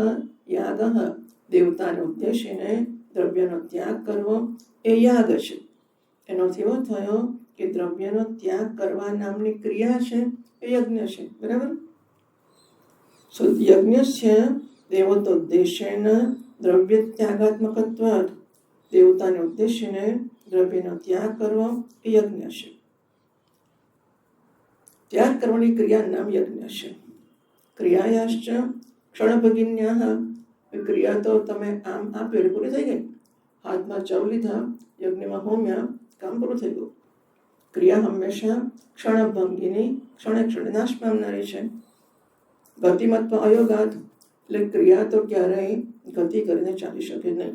યાગ. દેવતાને ઉદ્દેશીને દ્રવ્યનો ત્યાગ કરવો એ યાગ છે. એનો અર્થ એવો થયો કે દ્રવ્યનો ત્યાગ કરવા નામની ક્રિયા છે એ યજ્ઞ છે. બરાબર? સો યજ્ઞસ્ય દેવતોદ્દેશ્યેન દ્રવ્ય ત્યાગાત્મકત્વાत्, દેવતાને ઉદ્દેશીને દ્રવ્યનો ત્યાગ કરવો એ યજ્ઞ છે. ત્યાગ કરવાની ક્રિયાનું નામ યજ્ઞ છે. ક્રિયાયાશ્ચ ક્ષણભગિન્યાઃ, ક્રિયા તો તમે આમ આપ્યું એટલે પૂરી થઈ ગઈ. હાથમાં ચવ લીધા, યજ્ઞમાં હોમ્યા, કામ પૂરું થઈ ગયું. ક્રિયા હંમેશા ક્ષણભંગીની, ક્ષણે ક્ષણે નાશ પામનારી છે. ગતિમત્વ અયોગાત, એટલે ક્રિયા તો ક્યારેય ગતિ કરીને ચાલી શકે નહીં.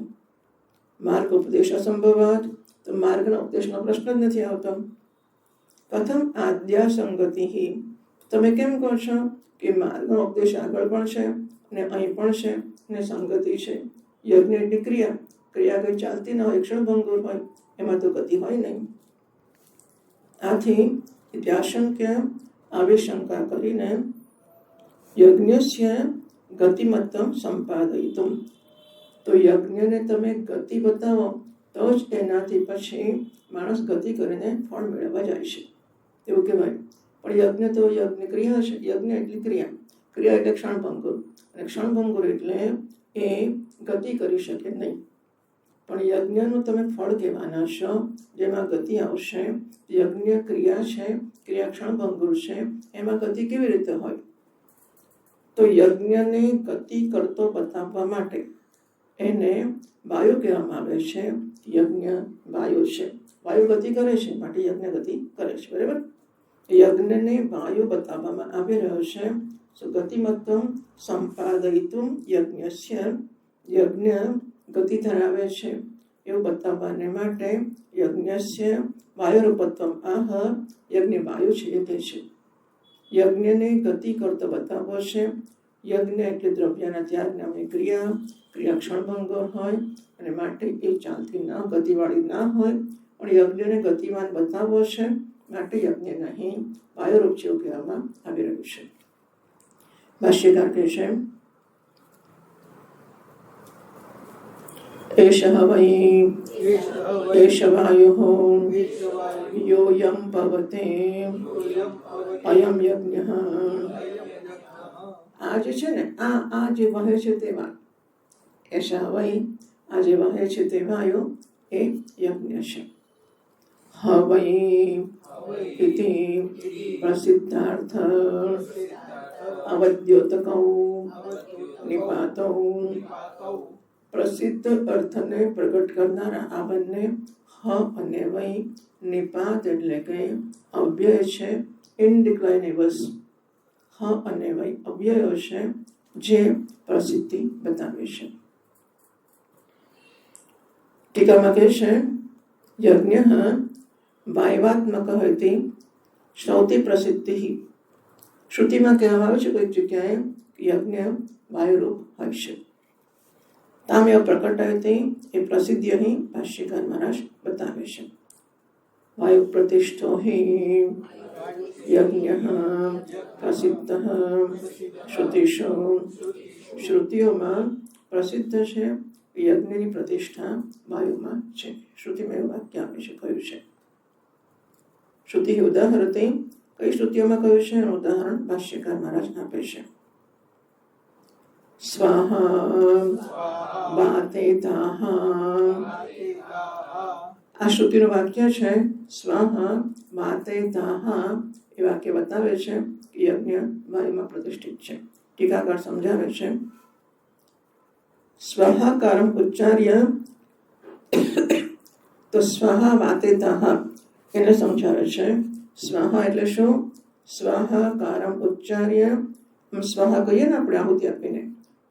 માર્ગ ઉપદેશ અસંભવાત, તો માર્ગના ઉપદેશનો પ્રશ્ન જ નથી આવતો. પ્રથમ આદ્યા સંગતિ, તમે કેમ કહો છો કે માર્ગનો ઉપદેશ આગળ પણ છે ને અહીં પણ છે ને સંગતિ છે? યજ્ઞ એટલી ક્રિયા, ક્રિયા કઈ ચાલતી ન હોય, ક્ષણભંગુર હોય, એમાં તો ગતિ હોય નહીં. આથી ઇત્યાશંક્ય, આવી શંકા કરીને યજ્ઞસ્ય ગતિમત્વં સંપાદયિતુમ, તો યજ્ઞને તમે ગતિ બતાવો તો જ એનાથી પછી માણસ ગતિ કરીને ફળ મેળવવા જાય છે એવું કહેવાય. પણ યજ્ઞ તો યજ્ઞ ક્રિયા છે. યજ્ઞ એટલી ક્રિયા, ક્રિયા એટલે ક્ષણભંગુર, અને ક્ષણભંગુર એટલે એ ગતિ કરી શકે નહીં. પણ યજ્ઞનું તમે ફળ કહેવાના છો, જેમાં ગતિ આવશે. યજ્ઞ ક્રિયા છે, ક્રિયા ક્ષણભંગુર છે, એમાં ગતિ કેવી રીતે હોય? તો યજ્ઞને ગતિ કરતો બતાવવા માટે એને વાયુ કહેવામાં આવે છે. યજ્ઞ વાયુ છે, વાયુ ગતિ કરે છે, માટે યજ્ઞ ગતિ કરે છે. બરાબર? યજ્ઞને વાયુ બતાવવામાં આવી રહ્યો છે. ગતિમત્તમ સંપાદયિતુમ યજ્ઞસ્ય, યજ્ઞ ગતિ ધરાવે છે એવું બતાવવાને માટે યજ્ઞસ્ય વાયુરૂપત્વમ આહ, યજ્ઞ વાયુ છે એ કહે છે. યજ્ઞને ગતિ કરતો બતાવવો છે. યજ્ઞ એટલે દ્રવ્યના ત્યાગ નામની ક્રિયા, ક્રિયા ક્ષણભંગુર હોય અને માટે એ ચાલતી ના, ગતિવાળી ના હોય. પણ યજ્ઞને ગતિવાન બતાવવો છે, માટે યજ્ઞ નહીં વાયુરૂપ છે એવું કહેવામાં આવી રહ્યું છે. ભાષ્યકાર કહે છે, એષ વૈ એષ વાયુઃ યોऽયં ભવતે અયં યજ્ઞઃ. આ જે છે ને, આ જે વહે છે તે વાયુ, એષ વૈ, આ જે વહે છે તે વાયુ એ યજ્ઞ છે. હવૈ ઇતિ પ્રસિદ્ધાર્થ અવદ્યોતકૌ નિપાતૌ. પ્રસિદ્ધ અર્થને પ્રગટ કરનારા આ બંને હ અને વૈ, નિપાત એટલે કે અવ્યય છે, ઇનડિક્લાઇનેબલ્સ. હ અને વૈ અવ્યયો છે જે પ્રસિદ્ધિ બતાવે છે. ટીકામાં કહે છે, યજ્ઞ વાયવાત્મક હતી શ્રૌતિ પ્રસિદ્ધિ. શ્રુતિમાં કહેવામાં આવે છે કોઈક જગ્યાએ યજ્ઞ વાયુરૂપ હોય છે. તામ્ય પ્રકટાયતી, એ પ્રસિદ્ધિ અહીં ભાષ્યકાર મહારાજ બતાવે છે. વાયુ પ્રતિષ્ઠો હિ યજ્ઞ પ્રસિદ્ધ શ્રુતિષુ. શ્રુતિઓમાં પ્રસિદ્ધ છે યજ્ઞની પ્રતિષ્ઠા વાયુમાં છે. શ્રુતિમાં એવું વાક્ય આપે છે, કહ્યું છે. શ્રુતિ ઉદાહરતી, કઈ શ્રુતિઓમાં કહ્યું છે એનું ઉદાહરણ ભાષ્યકાર મહારાજ આપે છે. સ્વાહા વાતે દાહા, આ શ્રુતિનું વાક્ય છે. સ્વાહા વાતે દાહા એ વાક્ય બતાવે છે કે યજ્ઞ વાયુમાં પ્રતિષ્ઠિત છે. ટીકાકાર સમજાવે છે, સ્વાહાકારમ ઉચ્ચાર્ય, તો સ્વાહા વાતે દાહા એને સમજાવે છે. સ્વાહા એટલે શું? સ્વાહાકારમ ઉચ્ચાર્ય, સ્વાહા કહીએ ને આપણે આહુતિ આપીને,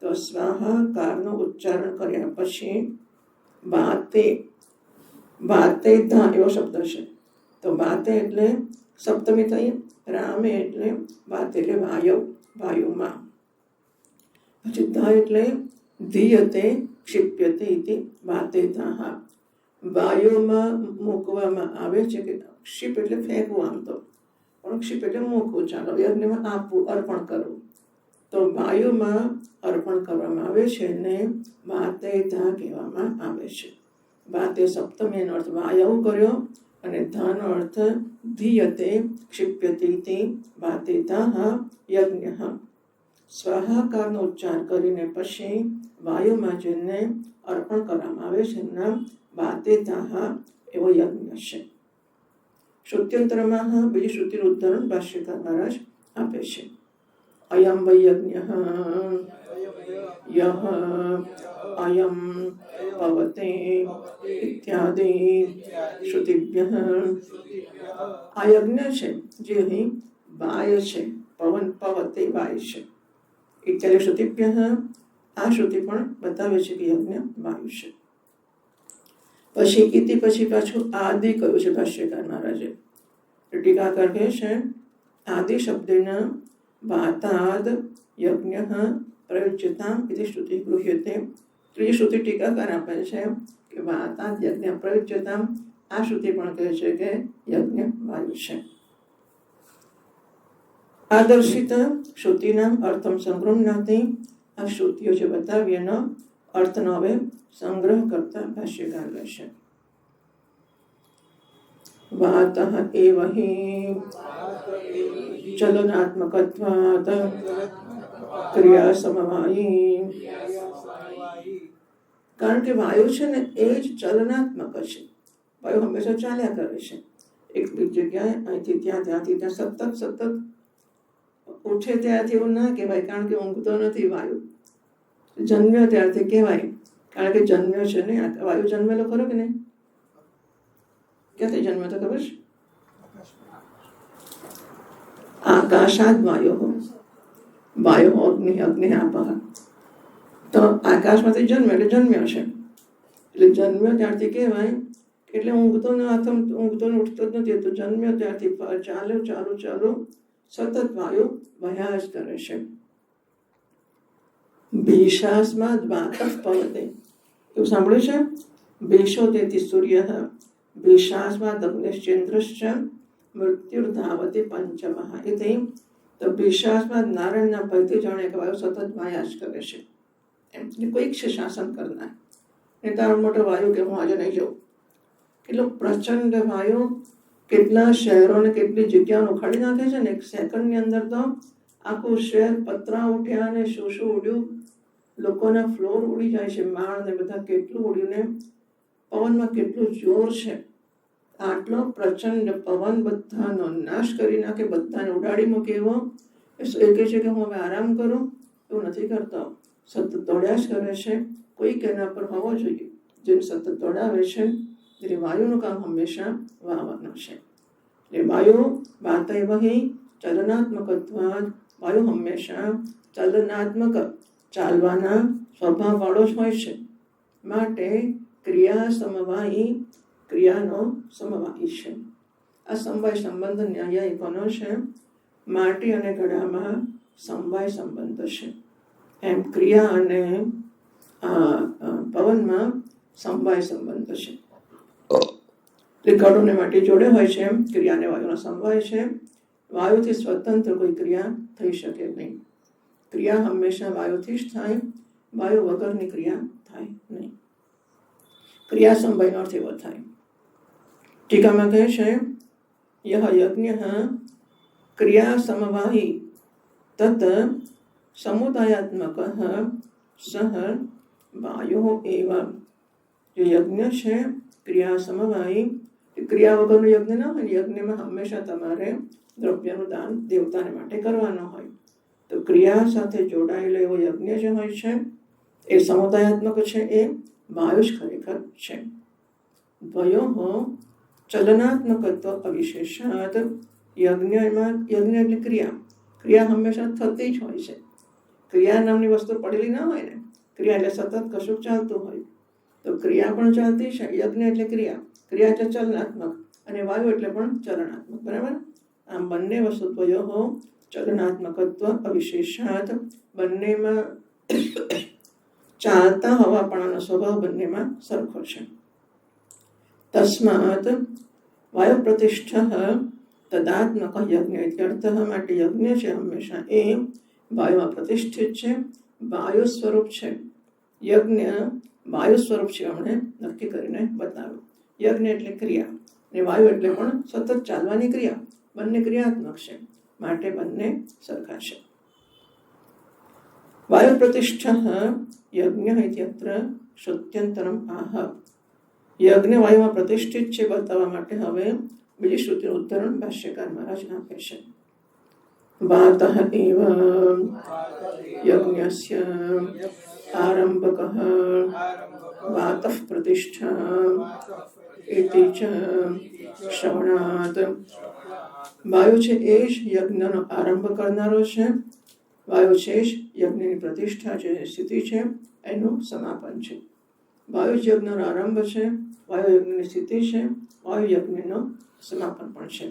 તો સ્વાહાકારનું ઉચ્ચારણ કર્યા પછી વાતે, વાતે ધા એવો શબ્દ છે. તો વાતે એટલે સપ્તમી થઈ, રામે એટલે વાતે એટલે વાયુ, વાયુમાં. પછી ધા એટલે ધીયતે ક્ષિપ્યતે ઇતિ વાતે ધાહા, વાયુમાં મૂકવામાં આવે છે. કે ક્ષિપ એટલે ફેંકવું, આમ તો પણ ક્ષિપ એટલે મૂકવું, ચાલો યજ્ઞમાં આપવું, અર્પણ કરવું. તો વાયુમાં અર્પણ કરવામાં આવે છે ને વાતે ધા કહેવામાં આવે છે. વાતે સપ્તમીનો અર્થ વાયુ કર્યો અને ધાનો અર્થ ધીયતે ક્ષિપ્યતે વાતે ધાહ યજ્ઞ. સ્વાહાકારનો ઉચ્ચાર કરીને પછી વાયુમાં જેને અર્પણ કરવામાં આવે છે એમના વાતે ધાહ એવો યજ્ઞ છે. શ્રુત્યંતરમાં બીજી શ્રુતિનું ઉદાહરણ ભાષ્યકાર મહારાજ આપે છે. અયમ વૈ યજ્ઞ યહ અયમ પવતે ઇત્યાદિ શ્રુતિભ્યઃ. આ યજ્ઞ છે જે અહીં વાય છે, પવન પવતે વાય છે. ઇત્યાદિ શ્રુતિભ્યઃ, આ શ્રુતિ પણ બતાવે છે કે યજ્ઞ વાયુ છે. પછી ઇતિ પછી પાછું આદિ કહ્યું છે ભાષ્યકાર મહારાજે. ટીકાકાર કહે છે, આદિ શબ્દેના વાતાદ યજ્ઞ પ્રયુજ્યતામ ઇતિ શ્રુતિ ગૃહ્યતે. ત્રીજી શ્રુતિ ટીકાકાર આપે છે કે વાતાદ યજ્ઞ પ્રયુજ્યતામ, આ શ્રુતિ પણ કહે છે કે યજ્ઞ વાયુ છે. આદર્શિત શ્રુતિનામ અર્થમ સંગૃહ્ણાતિ, આ શ્રુતિઓ જે બતાવી એનો અર્થનો હવે સંગ્રહ કરતા ભાષ્યકાર લેશે. વાતઃ એવ હિ ચલનાત્મકત્વાત ક્રિયા સમવાયી. કારણ કે વાયુ છે ને એ જ ચલનાત્મક છે. વાયુ હંમેશા ચાલ્યા કરે છે. એક જગ્યાએ અહીંથી ત્યાં, ત્યાંથી ત્યાં સતત ઉઠે ત્યારથી એવું ના કહેવાય, કારણ કે ઊંઘતો નથી વાયુ. જન્મ્યો ત્યારથી કહેવાય, કારણ કે જન્મ્યો છે ને. વાયુ જન્મેલો ખરો કે નહીં? ક્યાંથી જન્મ્યો તો ખબર છે? આકાશાદ વાયુ, વાયુ અગ્નિ, અગ્નિ આપહ. તો આકાશમાંથી જન્મ્યો એટલે જન્મ્યો છે. એટલે જન્મ્યો ત્યારથી કહેવાય, એટલે ઊંઘતો ઉઠતો જ નથી. તો જન્મ્યો ત્યારથી ચાલુ સતત વાયુ વહ્યા જ કરે છે. ભીષાસ્માદ વાતઃ પવતે, એવું સાંભળ્યું છે? ભીષો તેથી સૂર્ય, ભીષાસ્માદ અગ્નિશ્ચેન્દ્રશ્ચ મૃત્યુર્ધાવતી પંચમઃ. એથી તો ભીષાસ્માદ નારાયણના ભયથી જાણે કે વાયુ સતત વાયા જ કરે છે. એમ કોઈક છે શાસન કરનાર. એ તારો મોટો વાયુ કે હું આજે નહીં જાઉં. કેટલો પ્રચંડ વાયુ કેટલા શહેરોને કેટલી જગ્યાઓ ઉખાડી નાખે છે ને. એક સેકન્ડની અંદર તો આખું શહેર, પતરા ઉઠ્યા ને શું ઉડ્યું, લોકોના ફ્લોર ઉડી જાય છે, માળ ને બધા કેટલું ઉડ્યું ને પવનમાં કેટલું જોર છે. આટલો પ્રચંડ પવન બધાનો નાશ કરી નાખે, બધાને ઉડાડી મૂકે. એવો એ કહે છે કે હું હવે આરામ કરું, એવું નથી કરતો. સતત દોડ્યા જ કરે છે. કોઈક એના પર હોવો જોઈએ જેને સતત દોડાવે છે. એટલે વાયુનું કામ હંમેશા વાવાનું છે. એટલે વાયુ વાતૈ વહી ચલનાત્મકત્વાદ. વાયુ હંમેશા ચલનાત્મક, ચાલવાના સ્વભાવ વાળો જ હોય છે. માટે ક્રિયા સમવાયી, ક્રિયાનો સમવાયી છે. આ સમવાય સંબંધ ન્યાયિકોનો છે. માટી અને ઘડામાં સમવાય સંબંધ છે. એમ ક્રિયા અને પવનમાં સમવાય સંબંધ છે. એટલે ઘડો ને માટી જોડે હોય છે, એમ ક્રિયા અને વાયુનો સમવાય છે. વાયુથી સ્વતંત્ર કોઈ ક્રિયા થઈ શકે નહીં. ક્રિયા હંમેશા વાયુથી જ થાય, વાયુ વગરની ક્રિયા થાય નહીં. ક્રિયા સમવાયનો અર્થ એવો થાય. ટીકામાં કહે છે યહ યજ્ઞ ક્રિયા સમવાહી તત સમુદાયાત્મક સહ વાયુ એવ. જે યજ્ઞ છે ક્રિયા સમવાયી, ક્રિયા વગરનો યજ્ઞ ના હોય. યજ્ઞમાં હંમેશા તમારે દ્રવ્યનું દાન દેવતાને માટે કરવાનો હોય. તો ક્રિયા સાથે જોડાયેલો એવો યજ્ઞ જે હોય છે એ સમુદાયાત્મક છે. એ વાયુ જ ખરેખર છે. દ્વયોઃ ચલનાત્મકત્વ અવિશેષાત. યજ્ઞ એટલે ક્રિયા હંમેશા થતી જ હોય છે. ક્રિયા નામની વસ્તુ પડેલી ના હોય ને. ક્રિયા એટલે સતત કશું ચાલતું હોય. તો ક્રિયા પણ ચાલતી છે. યજ્ઞ એટલે ક્રિયા એટલે ચલનાત્મક, અને વાયુ એટલે પણ ચલનાત્મક. બરાબર? આમ બંને વસ્તુ દ્વયોઃ ચલનાત્મકત્વ અવિશેષાત. બંનેમાં ચાલતા હોવાપણાનો સ્વભાવ બંનેમાં સરખો છે. તસ્માત વાયુ પ્રતિષ્ઠ તદાત્મક યજ્ઞ ઇત્યર્થઃ. માટે યજ્ઞ છે હંમેશા એ વાયુમાં પ્રતિષ્ઠિત છે, વાયુ સ્વરૂપ છે. યજ્ઞ વાયુ સ્વરૂપ છે, હમણે નક્કી કરીને બતાવ્યું. યજ્ઞ એટલે ક્રિયા, અને વાયુ એટલે પણ સતત ચાલવાની ક્રિયા. બંને ક્રિયાત્મક છે, માટે બંને સરખા છે. વાયુ પ્રતિષ્ઠ યજ્ઞ ઇત્યત્ર શ્રુત્યંતરમ આહ. યજ્ઞ વાયુમાં પ્રતિષ્ઠિત છે બતાવવા માટે હવે બીજી શ્રુતિનું ઉદાહરણ ભાષ્યકાર મહારાજ આપે છે. વાતઃ એવ યજ્ઞસ્ય આરંભકઃ વાતઃ પ્રતિષ્ઠા ઇતિ ચ શ્રવણાત. વાયુ છે એ જ યજ્ઞનો આરંભ કરનારો છે. વાયુ છે જ યજ્ઞની પ્રતિષ્ઠા છે, સ્થિતિ છે, એનું સમાપન છે. વાયુ યજ્ઞનો આરંભ છે, વાયુ યજ્ઞની સ્થિતિ છે, વાયુ યજ્ઞનો સમાપન પણ છે.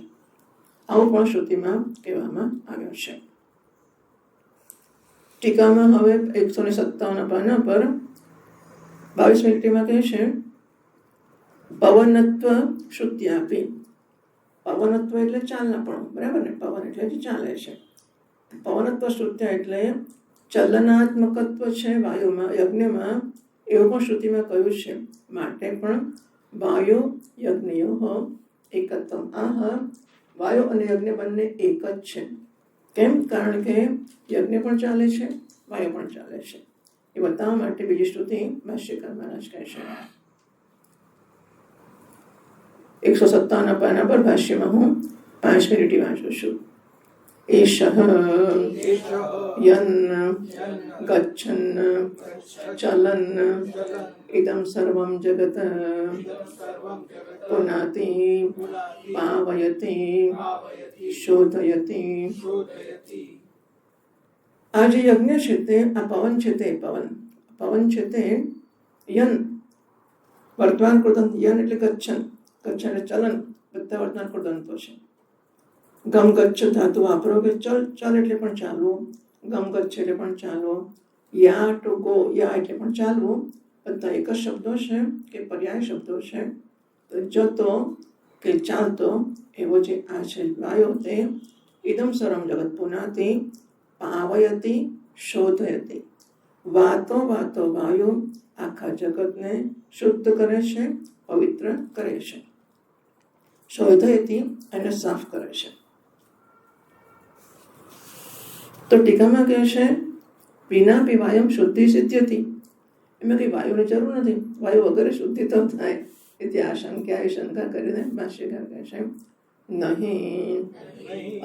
આવું પણ શ્રુતિમાં કહેવામાં આવ્યું છે. ટીકામાં હવે 157 પાના પર 22 મિનિટમાં કહે છે પવનત્વ શ્રુતિ આપી. પવનત્વ એટલે ચાલનાપણું. બરાબર ને? પવન એટલે ચાલે છે. પવનત્વ શ્રુતિ એટલે ચલનાત્મકત્વ છે વાયુમાં, યજ્ઞમાં. એવું પણ શ્રુતિમાં કહ્યું છે. માટે પણ વાયુ યજ્ઞયો એકત્વમ આહ. વાયુ અને યજ્ઞ બંને એક જ છે. કેમ? કારણ કે યજ્ઞ પણ ચાલે છે, વાયુ પણ ચાલે છે. એ બતાવવા માટે બીજી શ્રુતિ ભાષ્યકાર મહારાજ કહે છે. 157 પાના પર ભાષ્યમાં હું 5 મિનિટ વાંચું છું. એષઃ યન ગચ્છન ચલન ઇદં સર્વં જગત પુનાતિ પાવયતિ શોધયતિ. આ જે યજ્ઞ છે તે આ પવન છે, તે પવન છે તે યન વર્તમાન કૃદંત. યન એટલે ગચ્છન, ગચ્છન એટલે ચલન, બધા વર્તમાન કૃદંતો છે. ગમ ગચ્છ ધાતુ વાપરો કે ચલ, ચલ એટલે પણ ચાલવું, ગમ ગચ્છ એટલે પણ ચાલવું, યા ટુ ગો, યા એટલે પણ ચાલવું, બધા એક જ શબ્દો છે કે પર્યાય શબ્દો છે. તો જતો કે ચાલતો એવો જે આ છે વાયુ તે ઇદમ સર્વં જગત પુનાતિ પાવયતિ શોધયતિ. વાતો વાતો વાયુ આખા જગતને શુદ્ધ કરે છે, પવિત્ર કરે છે. શોધયતિ એને સાફ કરે છે. તો ટીકામાં કહે છે વિના પીવાયમ શુદ્ધિ સિદ્ધ્યતિ. એમાં કઈ વાયુની જરૂર નથી, વાયુ વગર શુદ્ધિ તો થાય. એટલે આ શંકા કરીને ભાષ્યકાર કહે છે નહીં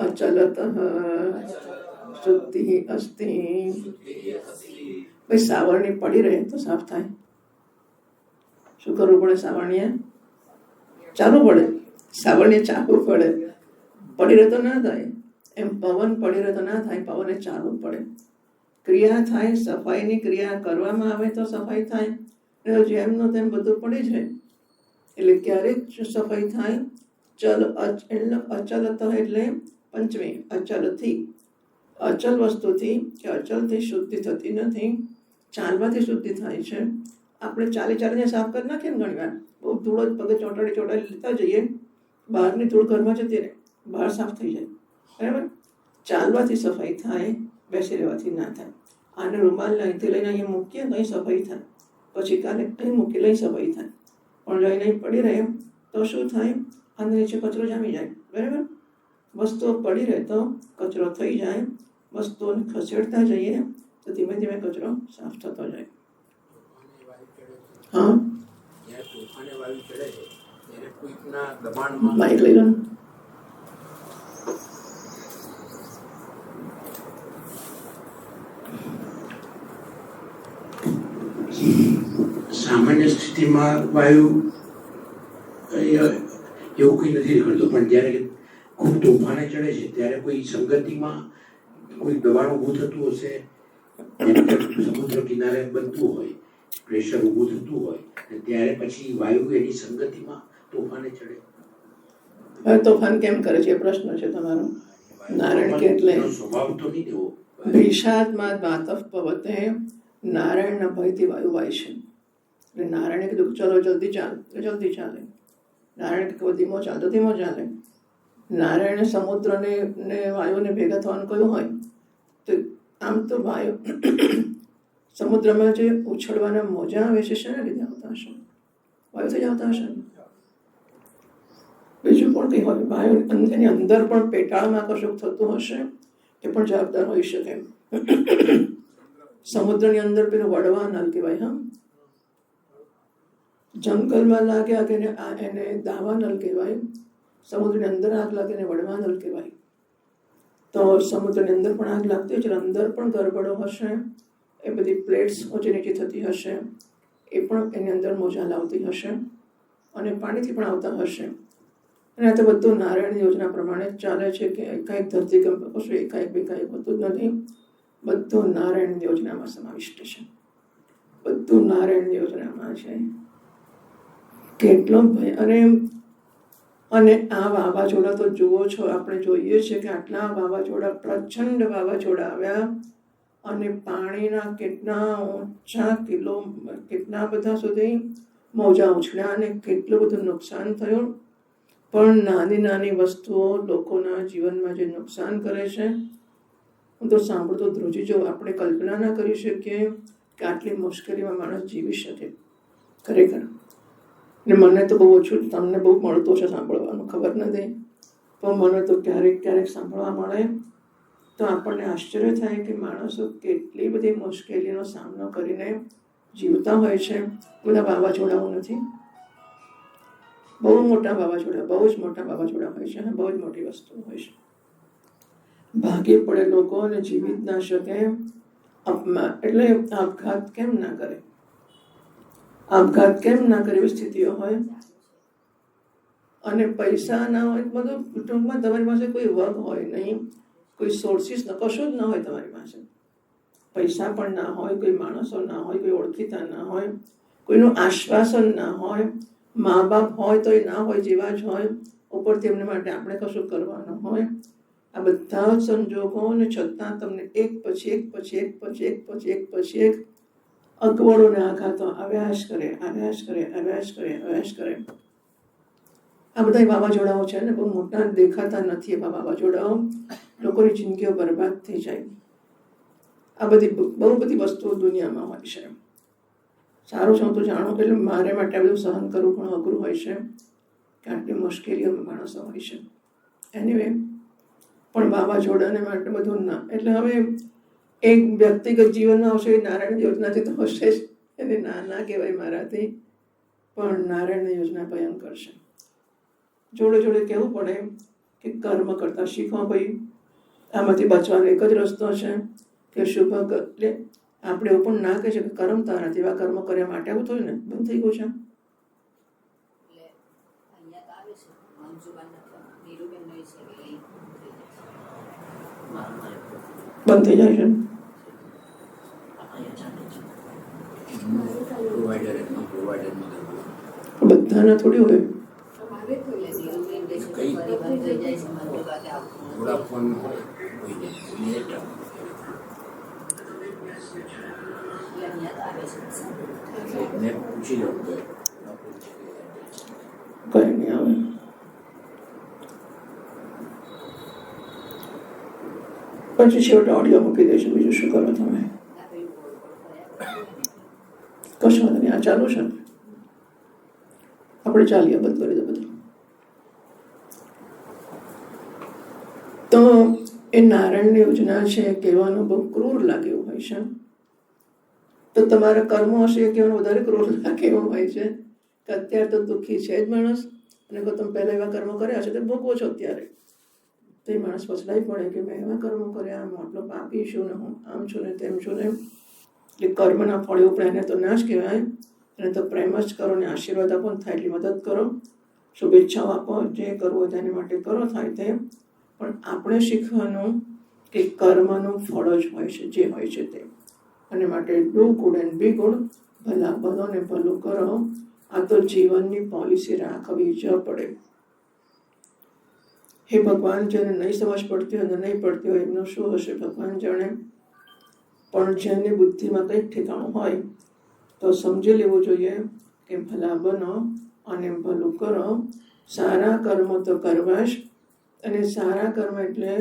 અચલત શુદ્ધિ અસ્તિ. ભાઈ સાવરણી પડી રહે તો સાફ થાય. શું કરવું પડે? સાવરણીએ ચાલવું પડે, સાવરણીએ ચાલવું પડે. પડી રહે તો ના થાય. એમ પવન પડી રહે તો ના થાય, પવને ચાલવું પડે. ક્રિયા થાય, સફાઈની ક્રિયા કરવામાં આવે તો સફાઈ થાય. જેમનો તેમ બધું પડી જાય એટલે ક્યારેક સફાઈ થાય. ચલ અચલત એટલે પંચમી, અચલથી, અચલ વસ્તુથી કે અચલથી શુદ્ધિ થતી નથી, ચાલવાથી શુદ્ધિ થાય છે. આપણે ચાલીને સાફ કરી નાખીએ ને ઘણી વાર, બહુ ધૂળો પગે ચોંટાડી લેતા જઈએ, બહારની ધૂળ ઘરમાં જતી રહે, બહાર સાફ થઈ જાય. બરાબર? ચાલવાથી સફાઈ થાય, બેસી રહેવાથી ના થાય. આને રૂમાલ અહીંથી લઈને અહીંયા મૂકીએ તો અહીં સફાઈ થાય, પછી કાલે અહીં મૂકી લઈ સફાઈ થાય. પણ જો અહીં પડી રહે તો શું થાય? અંદર નીચે કચરો જામી જાય. બરાબર? વસ્તુઓ પડી રહે તો કચરો થઈ જાય. વસ્તુઓને ખસેડતા જઈએ તો ધીમે ધીમે કચરો સાફ થતો જાય. હા, માઇક લઈ લો. સામાન્ય સ્થિતિમાં વાયુ એવું કંઈ નથી કરતો, પણ જ્યારે ખૂબ તોફાને ચડે છે ત્યારે કોઈ સંગતિમાં કોઈ દબાણ ઊભું થતું હશે. સમુદ્ર કિનારે બનતું હોય, પ્રેશર ઊભું થતું હોય, ત્યારે પછી વાયુ એની સંગતિમાં તોફાને ચડે. હવે તોફાન કેમ કરે છે એ પ્રશ્ન છે તમારો. નારાયણ કે એટલે સ્વભાવ તો નહીં દેવો. ભીષાત્મા વાતફ પવતે, નારાયણના ભયથી વાયુ વાય છે. એટલે નારાયણે કીધું ચલો જલ્દી ચાલ તો જલ્દી ચાલે. નારાયણ કીધું ધીમો ચાલ તો ધીમો ચાલે. નારાયણે સમુદ્રને ને વાયુને ભેગા થવાનું કહ્યું હોય તો આમ તો વાયુ સમુદ્રમાં જે ઉછળવાના મોજા આવે છે શેના લીધે આવતા હશે? વાયુથી જ આવતા હશે. બીજું પણ કંઈ હોય, વાયુ એની અંદર પણ પેટાળમાં કશુંક થતું હશે, એ પણ જવાબદાર હોઈ શકે. સમુદ્રની અંદર પેલું વડવા નલ કહેવાય. હા, જંગલમાં લાગે આગ એને દાવા નલ કહેવાય. સમુદ્રની અંદર આગ લાગે એને વડવા નલ કહેવાય. તો સમુદ્રની અંદર પણ આગ લાગતી હોય છે, અંદર પણ ગરબડો હશે, એ બધી પ્લેટ્સ ઊંચી નીચી થતી હશે, એ પણ એની અંદર મોજા લાવતી હશે, અને પાણીથી પણ આવતા હશે. અને આ તો બધું નારાયણ યોજના પ્રમાણે જ ચાલે છે કે એકાએક ધરતીકંપ કશું એકાએક બેકાએક હોતું જ નથી. બધું નારાયણ યોજનામાં સમાવિષ્ટ છે. બધું નારાયણ યોજનામાં છે. કેટલો ભય! અને આ વાવાઝોડા તો જુઓ છો, આપણે જોઈએ છે કે આટલા વાવાઝોડા, પ્રચંડ વાવાઝોડા આવ્યા અને પાણીના કેટલા ઊંચા કેટલા બધા સુધી મોજા ઉછળ્યા અને કેટલું બધું નુકસાન થયું. પણ નાની નાની વસ્તુઓ લોકોના જીવનમાં જે નુકસાન કરે છે, હું તો સાંભળતો ધ્રુજી જાઉં. આપણે કલ્પના ના કરી શકીએ કે આટલી મુશ્કેલીમાં માણસ જીવી શકે. ખરેખર. ને મને તો બહુ ઓછું, તમને બહુ મળતું છે સાંભળવાનું, ખબર નથી, પણ મને તો ક્યારેક સાંભળવા મળે તો આપણને આશ્ચર્ય થાય કે માણસો કેટલી બધી મુશ્કેલીનો સામનો કરીને જીવતા હોય છે. બધા વાવાઝોડાઓ નથી, બહુ મોટા વાવાઝોડા, બહુ જ મોટા વાવાઝોડા હોય છે અને બહુ જ મોટી વસ્તુ હોય છે. ભાગી પડે લોકો અને જીવિત ના શકે. એટલે આપઘાત કેમ ના કરે? આપઘાત કેમ ના કરે એવી સ્થિતિઓ હોય. અને પૈસા ના હોય, બધું ટૂંકમાં તમારી પાસે કોઈ વર્ક હોય નહીં, કોઈ સોર્સિસ કશું જ ના હોય તમારી પાસે. પૈસા પણ ના હોય, કોઈ માણસો ના હોય, કોઈ ઓળખીતા ના હોય, કોઈનું આશ્વાસન ના હોય, મા બાપ હોય તો એ ના હોય જેવા જ હોય, ઉપરથી એમને માટે આપણે કશું કરવાનું હોય. આ બધા જ સંજોગોને છતાં તમને એક પછી એક પછી એક પછી એક પછી એક પછી એક અગવડોને આઘાતો આવ્યા જ કરે, આવ્યા જ કરે, આવ્યા જ કરે, આવ્યા જ કરે. આ બધા વાવાઝોડાઓ છે ને, બહુ મોટા દેખાતા નથી. એવા વાવાઝોડાઓ લોકોની જિંદગીઓ બરબાદ થઈ જાય. આ બધી બહુ બધી વસ્તુઓ દુનિયામાં હોય છે. સારું છે, હું તો જાણું કે મારે માટે આ બધું સહન કરવું ઘણું અઘરું હોય છે, કે આટલી મુશ્કેલીઓમાં માણસો હોય છે. એનીવે, પણ વાવાઝોડાને માટે બધું ના, એટલે હવે એક વ્યક્તિગત જીવનમાં આવશે એ નારાયણ યોજનાથી તો હશે જ, એને ના ના કહેવાય મારાથી, પણ નારાયણ યોજના ભયંકર છે. જોડે જોડે કહેવું પડે કે કર્મ કરતા શીખો ભાઈ. આમાંથી બચવાનો એક જ રસ્તો છે કે શુભ, એટલે આપણે એવું પણ ના કહી શકીએ કર્મ તારા જેવા કર્મ કર્યા માટે આવું થયું ને, બંધ થઈ ગયું છે. બંધ થઈ જાય છે. બધાના થોડી હોય. કઈ નહીં આવે. પછી છેવટે ઓડિયો મૂકી દઈશું. બીજું શું કરો તમે? કશું વાંધો નહીં, આ ચાલુ છે. આપણે ચાલીએ બંધ કરી દો બધું. તો એ નારાયણની યોજના છે, કહેવાનું બહુ ક્રૂર લાગે એવું હોય છે. તો તમારા કર્મો હશે એ કહેવાનું વધારે ક્રૂર લાગે એવું હોય છે કે અત્યારે તો દુઃખી છે જ માણસ, અને તમે પહેલા એવા કર્મો કર્યા છે તે ભોગવો છો અત્યારે. તો એ માણસ પછડાઈ પડે કે મેં એવા કર્મો કર્યા, હું આટલો પાપી છું ને, હું આમ છું ને તેમ છું ને. એટલે કર્મના ફળ એવું એને તો ના જ કહેવાય. એને તો પ્રેમ જ કરો ને આશીર્વાદ આપો, થાય એટલી મદદ કરો, શુભેચ્છાઓ આપો, જે કરવું હોય તેની માટે કરો, થાય તે. પણ આપણે શીખવાનું કે કર્મનું ફળ જ હોય છે, જે હોય છે તે. અને માટે do good and B good, ભલા બનો ને ભલું કરો. આ તો જીવનની પોલિસી રાખવી જ પડે. હે ભગવાન, જેને નહીં સમજ પડતી હોય ને નહીં પડતી હોય એમનું શું હશે ભગવાન જાણે. પણ જેની બુદ્ધિમાં કંઈક ઠેકાણું હોય તો સમજી લેવું જોઈએ કે ભલા બનો અને ભલું કરો. સારા કર્મ તો કરવા જ, અને સારા કર્મ એટલે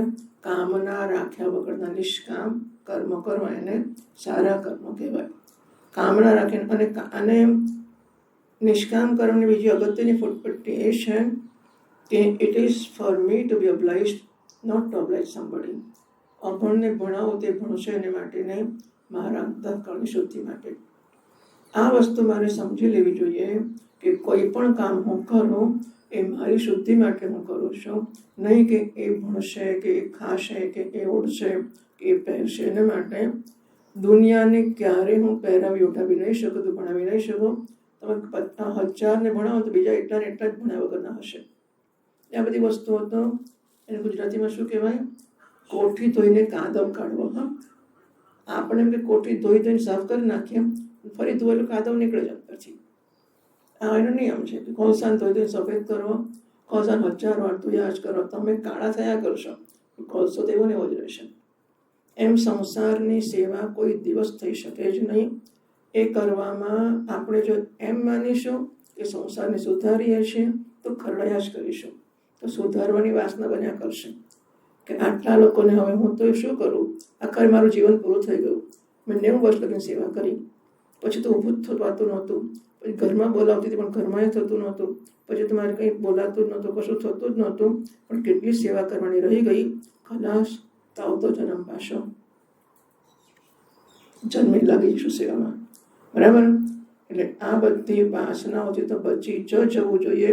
કામના રાખ્યા વગરના નિષ્કામ કર્મ કરવા, એને સારા કર્મ કહેવાય. કામના રાખીને અને નિષ્કામ કર્મની બીજી અગત્યની ફૂટપટ્ટી એ છે કે it is for me to be obliged, not to oblige somebody. અભણને ભણાવો તે ભણશે એને માટે નહીં, મારા અંતઃકરણની શુદ્ધિ માટે. આ વસ્તુ મારે સમજી લેવી જોઈએ કે કોઈ પણ કામ હું કરું એ મારી શુદ્ધિ માટે હું કરું છું, નહીં કે એ ભણશે કે એ ખાશે કે એ ઓઢશે કે એ પહેરશે. એને માટે દુનિયાને ક્યારે હું પહેરાવી ઉઠાવી નહીં શકું, તો ભણાવી નહીં શકું. તમે 1000ને ભણાવો તો બીજા એટલા જ ભણ્યા વગરના હશે. આ બધી વસ્તુઓ તો એને ગુજરાતીમાં શું કહેવાય, કોઠી ધોઈને કાદવ કાઢવો. હા, આપણે એમ કે કોઠી ધોઈને સાફ કરી નાખીએ, ફરી ધોયેલું કાદવ નીકળે જ અંદરથી. આ એનો નિયમ છે કે કોલસાને ધોઈને સફેદ કરો, કોલસાને 1000 વાર ધોયા જ કરો, તમે કાળા થયા કરશો, કોલસો તો એવો ને એવો જ રહેશે. એમ સંસારની સેવા કોઈ દિવસ થઈ શકે જ નહીં. એ કરવામાં આપણે જો એમ માનીશું કે સંસારને સુધારીએ છીએ તો ખરડાયા જ કરીશું, તો સુધારવાની વાસના બન્યા કરશે કે આટલા લોકોને હવે હું તો શું કરું, આખરે મારું જીવન પૂરું થઈ ગયું, મેં 90 વર્ષ લગીને સેવા કરી, પછી તો ઊભું જ થતું નહોતું, પછી ઘરમાં બોલાવતી હતી પણ ઘરમાં એ થતું નહોતું, પછી તમારે કંઈ બોલાતું જ નહોતું, કશું થતું જ નહોતું, પણ કેટલી સેવા કરવાની રહી ગઈ. ખલાસ, તો આવતો જન્મ પાછો જન્મી લાગી જઈશું સેવામાં, બરાબર. એટલે આ બધી વાસનાઓથી તો બચી જવું જોઈએ.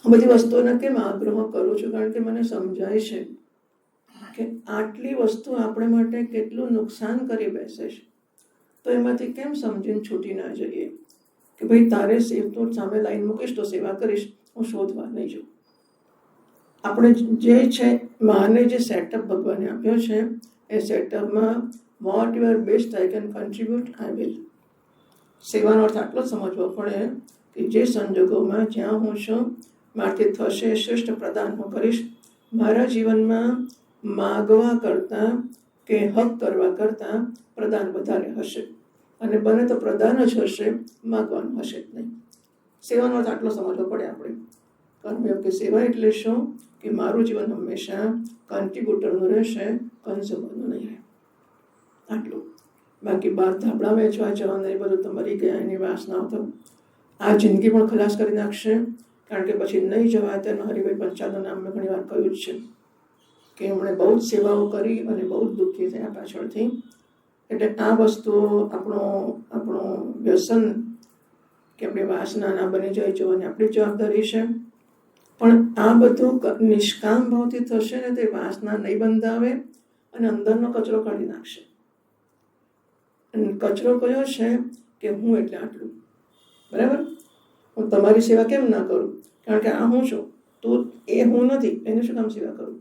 આ બધી વસ્તુઓને કેમ આગ્રહ કરું છું? કારણ કે મને સમજાય છે કે આટલી વસ્તુ આપણે માટે કેટલું નુકસાન કરી બેસે છે. તો એમાંથી કેમ સમજીને છૂટી ના જઈએ કે ભાઈ તારે તું સામે લાઈન મૂકીશ તો સેવા કરીશ, હું શોધવા નહીં જાઉં. આપણે જે છે માને જે સેટઅપ ભગવાને આપ્યો છે એ સેટઅપમાં what your best I can contribute I will. સેવાનો અર્થ આટલો જ સમજવો પડે કે જે સંજોગોમાં જ્યાં હું છું મારાથી થશે શ્રેષ્ઠ પ્રદાન હું કરીશ. મારા જીવનમાં માગવા કરતાં કે હક કરવા કરતાં પ્રદાન વધારે હશે, અને બને તો પ્રદાન જ હશે, માગવાનું હશે જ નહીં. સેવાનો અર્થ આટલો સમજવો પડે આપણે. કર્મયોગ્ય સેવા એટલે શું કે મારું જીવન હંમેશા કન્ટ્રીબ્યુટરનું રહેશે, કન્ઝ્યુમરનું નહીં રહે. આટલું. બાકી બહાર ધાબળા વેચવા જવાના એ બધું તો મરી ગયા, એની વાસનાઓ તો આ જિંદગી પણ ખલાસ કરી નાખશે. કારણ કે પછી નહીં જવાય તેનું હરિભાઈ પંચાલનું નામ મેં ઘણી વાર કહ્યું જ છે કે એમણે બહુ જ સેવાઓ કરી અને બહુ જ દુઃખી થયા પાછળથી. એટલે આ વસ્તુઓ આપણું વ્યસન કે આપણી વાસના ના બની જાય જોવાની આપણી જવાબદારી છે. પણ આ બધું નિષ્કામ ભાવથી થશે ને તે વાસના નહીં બંધાવે અને અંદરનો કચરો કાઢી નાખશે. કચરો કયો છે કે હું એટલે આટલું, બરાબર. હું તમારી સેવા કેમ ના કરું? કારણ કે આ હું છું, તો એ હું નથી, એની શું કામ સેવા કરું?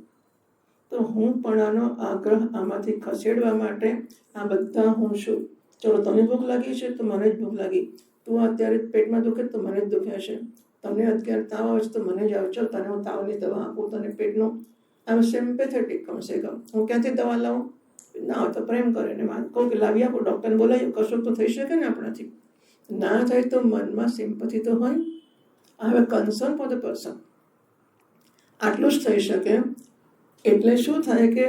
તો હું પણ આનો આગ્રહ આમાંથી ખસેડવા માટે આ બધા હું છું. ચલો તને ભૂખ લાગી છે તો મને જ ભૂખ લાગી, તું અત્યારે પેટમાં દુખે તો મને જ દુખે છે, તમને અત્યારે તાવ આવે છે તો મને જ આવે, ચાલ તને હું તાવની દવા આપું, તને પેટનું આમ સિમ્પેથેટિક કમસે કમ. હું ક્યાંથી દવા લાવું? ના હોય તો પ્રેમ કરે ને કહું કે લાવી આપો, ડૉક્ટરને બોલાવી, કશું તો થઈ શકે ને આપણાથી. ના થાય તો મનમાં સિમ્પથી તો હોય. હવે કન્સર્ન ફોર ધ પર્સન આટલું જ થઈ શકે. એટલે શું થાય કે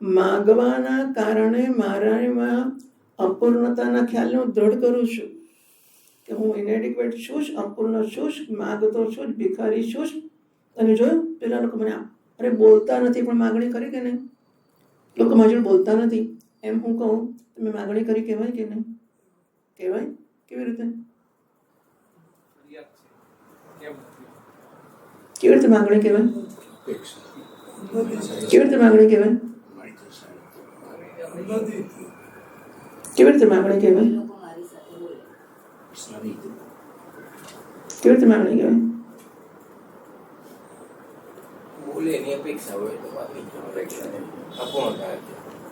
માગવાના કારણે મારામાં અપૂર્ણતાના ખ્યાલને હું દ્રઢ કરું છું કે હું ઇનેડિક્વેટ છું જ, અપૂર્ણ છું જ, માગતો છું જ, ભિખારી છું જ. અને જોયું પેલા લોકો મને અરે બોલતા નથી પણ માગણી કરી કે નહીં? લોકો મારી જોડે બોલતા નથી એમ હું કહું તમે માગણી કરી કહેવાય કે નહીં? કહેવાય. કેવી રીતે? કેવી રીતે માગણી કહેવાય? કેવી રીતે માગણી કહેવાય? કેવી રીતે માગણી કહેવાય? કેવી રીતે માગણી કહેવાય?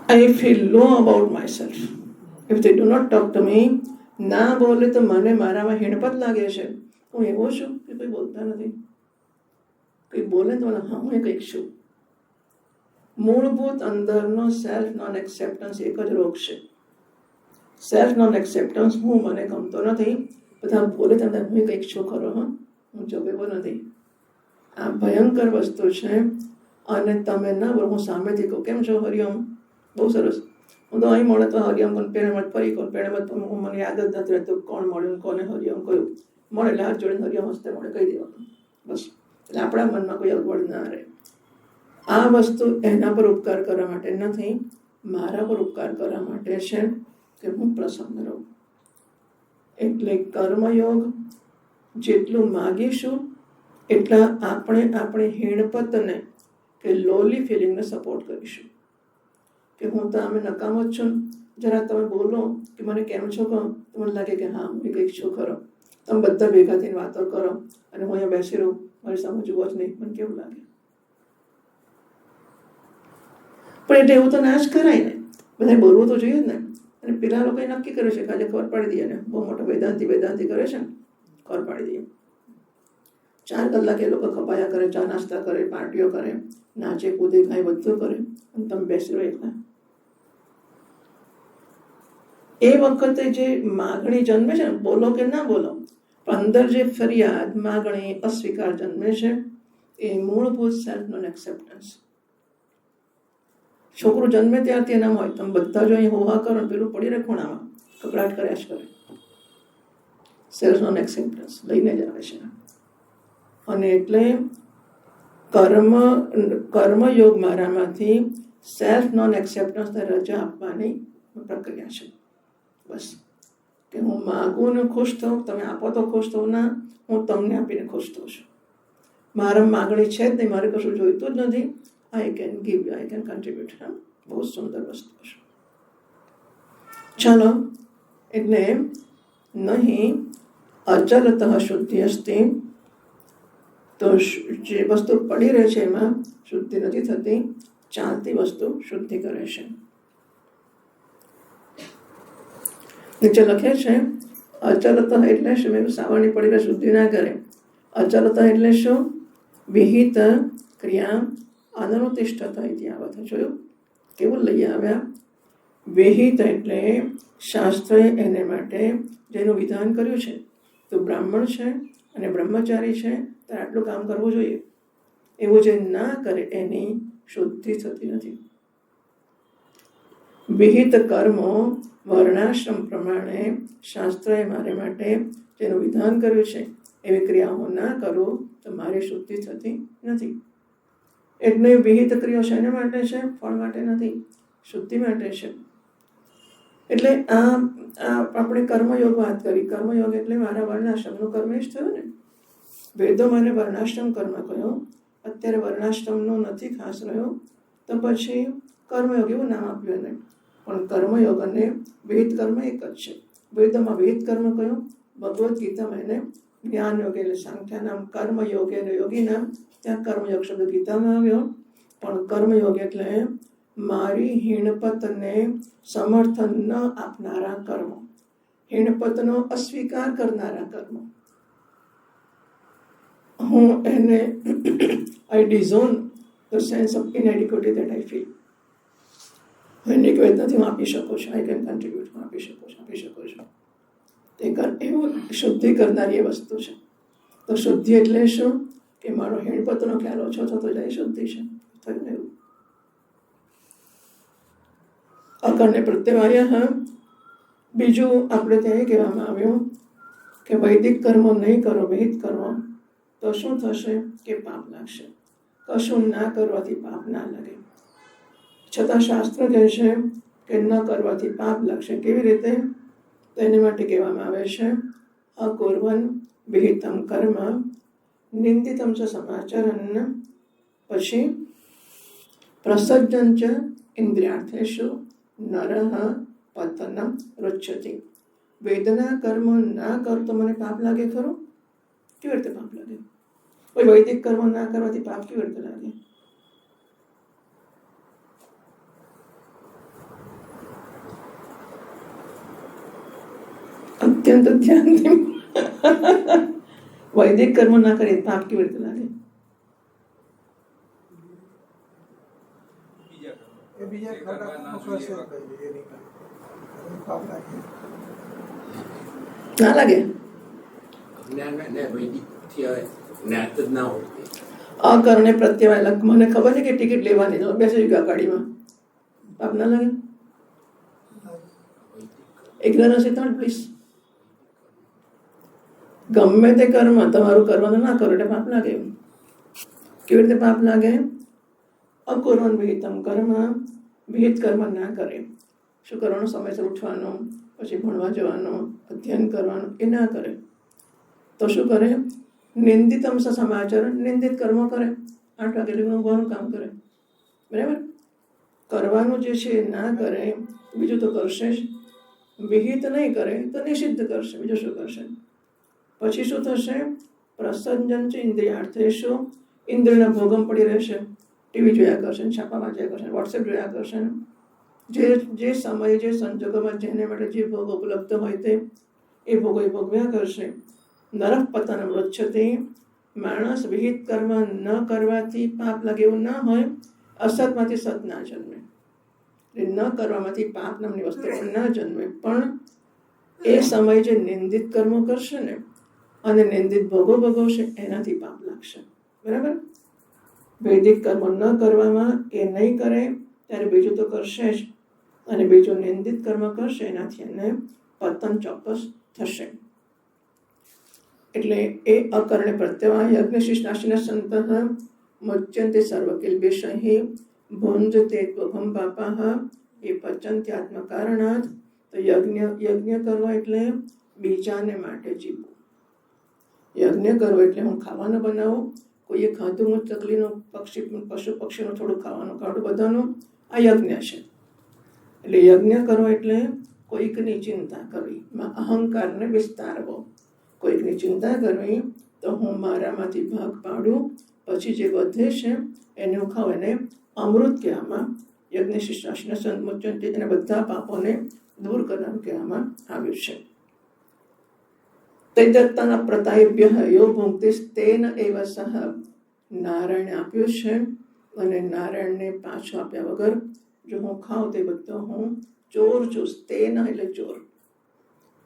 If they know about myself, if they do not talk to me, ના બોલે તો મને મારામાં હિણપત લાગે છે. હું એવો છું કે કોઈ બોલતા નથી, કોઈ બોલે તો મને હા હું કંઈક છું. મૂળભૂત અંદરનો સેલ્ફ નોન એક્સેપ્ટન્સ એક જ રોગ છે. સેલ્ફ નોન એક્સેપ્ટન્સ, હું મને ગમતો નથી, બધા બોલે તમને હું કંઈક છું ખરો, હા હું જોગેવો નથી. આ ભયંકર વસ્તુ છે. અને તમે ના બોલો, હું સામેથી કહું કેમ છો હરિઓમ, બહુ સરસ, હું તો અહીં મળે તો હરિઓમ કોણ પેણે મત ફરી કોણ પેણે મત, હું મને યાદ જ નથી રહેતું કોણ મળ્યું કોને હરિઓમ કહ્યું. મળે એટલે હાથ જોડીને હરિઓમ હસ્તે મળે કહી દેવાનું બસ. એટલે આપણા મનમાં કોઈ અગવડ ના રહે. આ વસ્તુ એના પર ઉપકાર કરવા માટે નથી, મારા પર ઉપકાર કરવા માટે છે કે હું પ્રસન્ન રહું. એટલે કર્મયોગ જેટલું માગીશું એટલા આપણે આપણી હીણપતને કે લોલી ફિલિંગને સપોર્ટ કરીશું. કે હું તો અમે નકામો જ છું, જરા તમે બોલો કે મને કેમ છો કહો તો મને લાગે કે હા હું કંઈક છું ખરો. તમે બધા ભેગા થઈને વાતો કરો અને હું અહીંયા બેસી રહું, મારી સામે જુઓ જ નહીં, મને કેવું લાગે? પણ એટલે એવું તો ના જ કરાય ને, બધાએ બોલવું તો જોઈએ જ ને. અને પેલા લોકોએ નક્કી કર્યું છે કે આજે ખબર પાડી દઈએ ને, બહુ મોટો વેદાંતિ કરે છે ને, ખબર પાડી દઈએ. 4 કલાક એ લોકો ખપાયા કરે, ચા નાસ્તા કરે, પાર્ટીઓ કરે, નાચે કૂદે ખાય, બધું કરે, અને તમે બેસી રહો એકલા. એ વખતે જે માગણી જન્મે છે ને, બોલો કે ના બોલો, અંદર જે ફરિયાદ, માગણી, અસ્વીકાર જન્મે છે એ મૂળભૂત સેલ્ફ નોન એક્સેપ્ટન્સ. છોકરું જન્મે ત્યારથી એનામ હોય, તમે બધા જો અહીં હોહા કરો પેલું પડી રહે ખૂણામાં, કકડાટ કર્યા જ કરે. સેલ્ફ નોન એક્સેપ્ટન્સ લઈને જ આવે છે. અને એટલે કર્મયોગ મારામાંથી સેલ્ફ નોન એક્સેપ્ટન્સને રજા આપવાની પ્રક્રિયા છે. બસ કે હું માગું ને ખુશ થઉં, તમે આપો તો ખુશ થઉં, ના હું તમને આપીને ખુશ થઉં છું. મારા માગણી છે જ નહીં, મારે કશું જોઈતું જ નથી. I can give you, I can contribute. હા, બહુ સુંદર વસ્તુ છે. ચાલો, એટલે નહીં અચલતઃ શુદ્ધિ અસ્તિ, તો જે વસ્તુ પડી રહે છે એમાં શુદ્ધિ નથી થતી, ચાલતી વસ્તુ શુદ્ધિ કરે છે. નીચે લખે છે અચલતઃ એટલે શું? મેં સાવરણી પડી રહે શુદ્ધિ ના કરે. અચલતઃ એટલે શું? વિહિત ક્રિયા અનનુતિષ્ઠત ઇતિ આવત. જોયું કેવું લઈ આવ્યા? વિહિત એટલે શાસ્ત્રએ એને માટે જેનું વિધાન કર્યું છે, તો બ્રાહ્મણ છે અને બ્રહ્મચારી છે ત્યારે આટલું કામ કરવું જોઈએ. એવું જે ના કરે એની શુદ્ધિ થતી નથી. વિહિત કર્મો વર્ણાશ્રમ પ્રમાણે શાસ્ત્રએ મારે માટે જેનું વિધાન કર્યું છે એવી ક્રિયાઓ ના કરું તો મારી શુદ્ધિ થતી નથી. એટલે વિહિત ક્રિયાઓ શેના માટે છે? ફળ માટે નથી, શુદ્ધિ માટે છે. એટલે આ આપણે કર્મયોગ વાત કરી. કર્મયોગ એટલે મારા વર્ણાશ્રમનું કર્મ જ થયું ને. વેદો મને વર્ણાશ્રમ કર્મ કહ્યું, અત્યારે વર્ણાશ્રમનો નથી ખાસ રહ્યો, તો પછી કર્મયોગ એવું નામ આપ્યું એને. પણ કર્મયોગ અને વેદ કર્મ એક જ છે. વેદમાં વેદ કર્મ કયું? ભગવદ્ ગીતામાં એને જ્ઞાન યોગ એટલે સાંખ્યાનામ કર્મયોગ એટલે યોગીનામ, ત્યાં કર્મયોગ શબ્દ ગીતામાં આવ્યો. પણ કર્મયોગ એટલે મારી હીણપતને સમર્થન ન આપનારા કર્મો, હીણપતનો અસ્વીકાર કરનારા કર્મો. હું એને I disown the sense of inadequacy that I feel. હું ઇનએડિક્વેટ નથી, હું આપી શકું છું. આઈ કેન કન્ટ્રીબ્યુટ, હું આપી શકું છું. એવું શુદ્ધિ કરનારી એ વસ્તુ છે. તો શુદ્ધિ એટલે શું? કે મારો હીણપતનો ખ્યાલ ઓછો થતો જાય, શુદ્ધિ છે. થયું ને એવું. અકર્ણ્ય પ્રત્યવાય. બીજું આપણે ત્યાં કહેવામાં આવ્યું કે વૈદિક કર્મો નહીં કરો, વિહિત કર્મો, તો શું થશે? કે પાપ લાગશે. કશું ના કરવાથી પાપ ના લાગે, છતાં શાસ્ત્ર કહે છે કે ન કરવાથી પાપ લાગશે. કેવી રીતે? તો એની માટે કહેવામાં આવે છે અકુર્વન વિહિતમ કર્મ નિંદિતમ ચ સમાચરન, પછી પ્રસજ્જન ચ ઇન્દ્રિયાર્થેષુ નરઃ પતનમ રુચ્યતિ. વેદના કર્મ ના કર તો મને પાપ લાગે ખરું? કેવી રીતે પાપ લાગે? કોઈ વૈદિક કર્મ ના કરવાથી પાપ કેવી રીતે લાગે? અત્યંત ધ્યાનથી વૈદિક કર્મ ના કરીએ પાપ કેવી રીતે લાગે? ના લાગે. અકર્ણે પ્રત્યવાય. મને ખબર છે કે ટિકિટ લેવાની, બેસી ગયો ગાડીમાં, પાપ ના લાગે? Ignorance is not bliss. ગમે તે કર્મ તમારું કરવાનું ના કરો એટલે પાપ લાગે. કેવી રીતે પાપ લાગે? અકુર્વન વિહિતમ કર્મ, વિહિત કર્મ ના કરે. શું કરવાનું? સમયસર ઉઠવાનું, પછી ભણવા જવાનું, અધ્યયન કરવાનું, એ ના કરે તો શું કરે? નિંદિતમ સ સમાચરણ, નિંદિત કર્મો કરે. 8 વાગે ઊંઘવાનું કામ કરે. બરાબર? કરવાનું જે છે એ ના કરે, બીજું તો કરશે જ. વિહિત નહીં કરે તો નિષિદ્ધ કરશે, બીજું શું કરશે? પછી શું થશે? પ્રસંજન છે ઇન્દ્રિયાર્થેષુ, ઇન્દ્રિયના ભોગમ પડી રહેશે. ટીવી જોયા કરશે, છાપા વાંચ્યા કરશે, વોટ્સએપ જોયા કરશે. જે સમયે જે સંજોગોમાં જેને માટે જે ભોગ ઉપલબ્ધ હોય તે એ ભોગો એ ભોગવ્યા કરશે. નરક પતન વૃચ્છતે. માણસ વિહિત કર્મ ન કરવાથી પાપ લાગે એવું ના હોય. અસતમાંથી સત ના જન્મે, ન કરવામાંથી પાપ નામની વસ્તુ ના જન્મે. પણ એ સમય જે નિંદિત કર્મો કરશે ને અને નિંદિત ભોગો ભોગવશે એનાથી પાપ લાગશે. બરાબર? વૈદિક કર્મ ન કરવામાં એ નહીં કરે ત્યારે બીજું તો કરશે જ, અને બીજું નિંદિત કર્મ કરશે એનાથી એને પતન ચોક્કસ થશે. એટલે એ અકર્ણ પ્રત્યવાય. યજ્ઞશીષ નાશીના સંત મુચ્યંતે સર્વકિલ્બિષૈઃ ભુંજતે ત્વઘં પાપાઃ એ પચંત્યાત્મકારણાत्. તો યજ્ઞ કરવો એટલે બીજાને માટે જીવવું. યજ્ઞ કરવો એટલે હું ખાવાનું બનાવું, કોઈએ ખાધું હું ચકલીનું પશુ પક્ષીનું થોડું ખાવાનું કાઢું બધાનું, આ યજ્ઞ છે. એટલે યજ્ઞ કરવો એટલે કોઈકની ચિંતા કરવી, અહંકારને વિસ્તારવો. કોઈકની ચિંતા કરવી તો હું મારામાંથી ભાગ પાડું, પછી જે વધે છે એને હું ખાઉં, એને અમૃત કહેવામાં, યજ્ઞ શિષ્ટાશીને સંતમુચ્યંતે, એને બધા પાપોને દૂર કરવાનું કહેવામાં આવ્યું છે. તૈદત્તાના પ્રતાયભ્ય યો ભુંક્તિસ્તેન એવ સહ. નારાયણે આપ્યું છે અને નારાયણને પાછું આપ્યા વગર જો હું ખાઉં તે બધો હું ચોર છું. સ્તેન એટલે ચોર.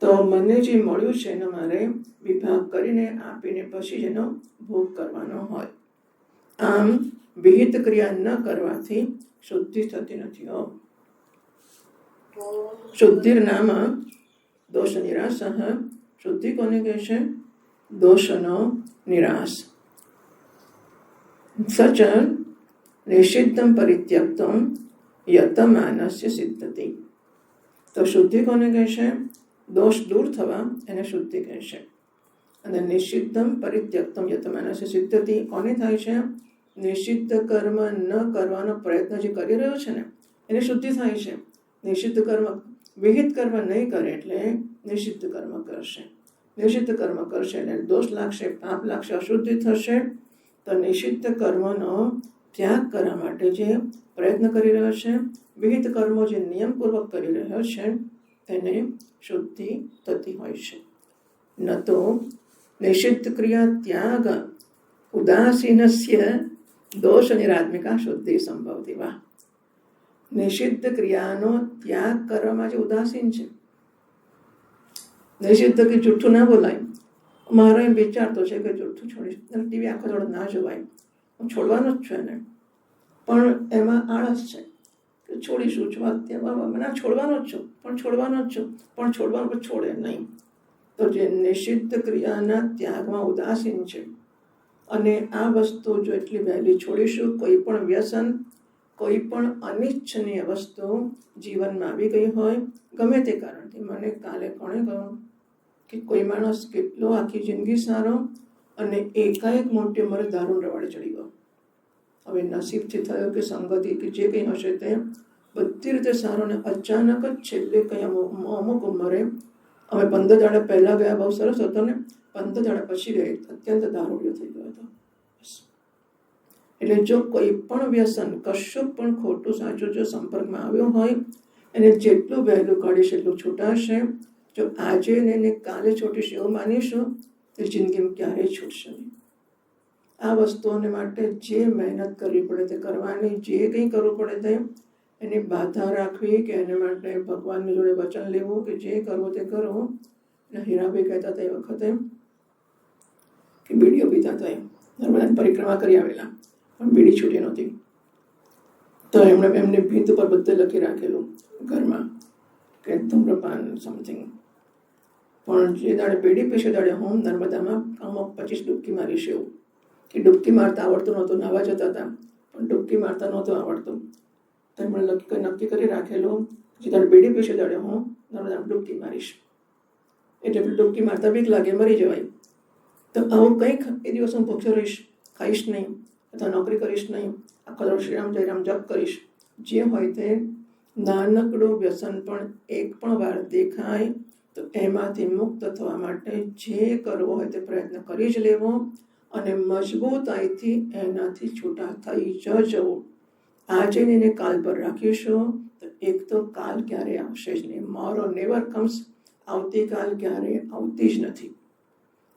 તો મને જે મળ્યું છે એનો મારે વિભાગ કરીને આપીને પછી જ એનો ભોગ કરવાનો હોય. આમ વિહિત ક્રિયા ન કરવાથી શુદ્ધિ થતી નથી. શુદ્ધિર્નામ દોષ નિરાશ. શુદ્ધિ કોને કહે છે? દોષનો નિરાશ. સચ નિષિદ્ધમ પરિત્યક્તમ યતમાનસ્ય સિદ્ધતિ. તો શુદ્ધિ કોને કહે છે? દોષ દૂર થવા એને શુદ્ધિ કહે છે. અને નિષિદ્ધમ પરિત્યક્તમ યતમાનસ્ય સિદ્ધતિ કોને થાય છે? નિષિદ્ધ કર્મ ન કરવાનો પ્રયત્ન જે કરી રહ્યો છે ને એને શુદ્ધિ થાય છે. નિષિદ્ધ કર્મ, વિહિત કર્મ નહીં કરે એટલે નિષિદ્ધ કર્મ કરશે. નિષિદ્ધ કર્મ કરશે એટલે દોષ લાગશે, પાપ લાગશે, અશુદ્ધિ થશે. તો નિષિદ્ધ કર્મનો ત્યાગ કરવા માટે જે પ્રયત્ન કરી રહ્યો છે, વિહિત કર્મો જે નિયમપૂર્વક કરી રહ્યો છે તેને શુદ્ધિ થતી હોય છે. ન તો નિષિદ્ધ ક્રિયા ત્યાગ ઉદાસીનસ્ય દોષ નિરાત્મિકા શુદ્ધિ સંભવતી. વાહ! નિષિદ્ધ ક્રિયાનો ત્યાગ કરવામાં જે ઉદાસીન છે, નિષિદ્ધ કે જુઠ્ઠું ના બોલાય. મારો એમ વિચારતો છે કે જુઠ્ઠું છોડીશ, ટીવી આખો થોડો ના જોવાય, હું છોડવાનો જ છું એને, પણ એમાં આળસ છે કે છોડીશું ના છોડવાનો જ છું, પણ છોડવાનું પણ છોડે નહીં. તો જે નિષિદ્ધ ક્રિયાના ત્યાગમાં ઉદાસીન છે અને આ વસ્તુ જો એટલી વહેલી છોડીશું, કોઈ પણ વ્યસન, કોઈ પણ અનિચ્છનીય વસ્તુ જીવનમાં આવી ગઈ હોય ગમે તે કારણથી. મને કાલે કોણે કહ્યું કે કોઈ માણસ કેટલો આખી જિંદગી સારો અને એકાએક મોટી ઉંમરે દારૂ રવાડે ચડી ગયો. હવે નસીબથી થયો કે સંગતિ કે જે કંઈ હશે તે બધી રીતે સારો, ને અચાનક જ છેલ્લે કંઈ અમુક ઉંમરે, અમે 15 દાડા પહેલાં ગયા બહુ સરસ હતો ને, 15 દાડા પછી ગઈ અત્યંત દારૂડિયો થઈ ગયો હતો. એટલે જો કોઈ પણ વ્યસન, કશું પણ ખોટું સાચું જો સંપર્કમાં આવ્યો હોય એને જેટલું વહેલું કાઢીશ એટલું છૂટાશે. જો આજે એને કાલે છૂટીશ એવું માનીશું તો જિંદગીમાં ક્યારેય છૂટશે નહીં. આ વસ્તુઓને માટે જે મહેનત કરવી પડે તે કરવાની, જે કંઈ કરવું પડે તે એની બાધા રાખવી કે એને માટે ભગવાનની જોડે વચન લેવું કે જે કરવું તે કરવું. એટલે હીરાભાઈ કહેતા હતા એ વખતે કે બીડીઓ પીતા હતા, નર્મદાની પરિક્રમા કરી આવેલા પણ બીડી છૂટી નહોતી. તો એમણે એમને ભીત ઉપર બધે લખી રાખેલું ઘરમાં કે ધૂમ્રપાન સમથિંગ. પણ જે દાડે બીડી પીશે દાડે હું નર્મદામાં અમુક 25 ડૂબકી મારીશ એવું. કે ડૂબકી મારતા આવડતું નહોતું, નાવા જતા હતા પણ ડૂબકી મારતા નહોતું આવડતું. તો એમણે નક્કી કરી રાખેલું જે દાડે બીડી પીશે દાડે હું નર્મદામાં ડૂબકી મારીશ. એટલે ડૂબકી મારતા બીક લાગે, મરી જવાય. તો આવું કંઈક એ દિવસ હું ભૂખ્યો રહીશ, ખાઈશ નહીં, અથવા નોકરી કરીશ નહીં, આખો દાડો શ્રીરામ જયરામ જપ કરીશ. જે હોય તે નાનકડું વ્યસન પણ એક પણ વાર દેખાય તો એમાંથી મુક્ત થવા માટે જે કરવો હોય તે પ્રયત્ન કરી જ લેવો અને મજબૂતાઈથી એનાથી છૂટા થઈ જ જવું. આજે એને કાલ પર રાખીશું તો એક તો કાલ ક્યારે આવશે જ નહીં. મોરો નેવર કમ્સ. આવતીકાલ ક્યારે આવતી જ નથી.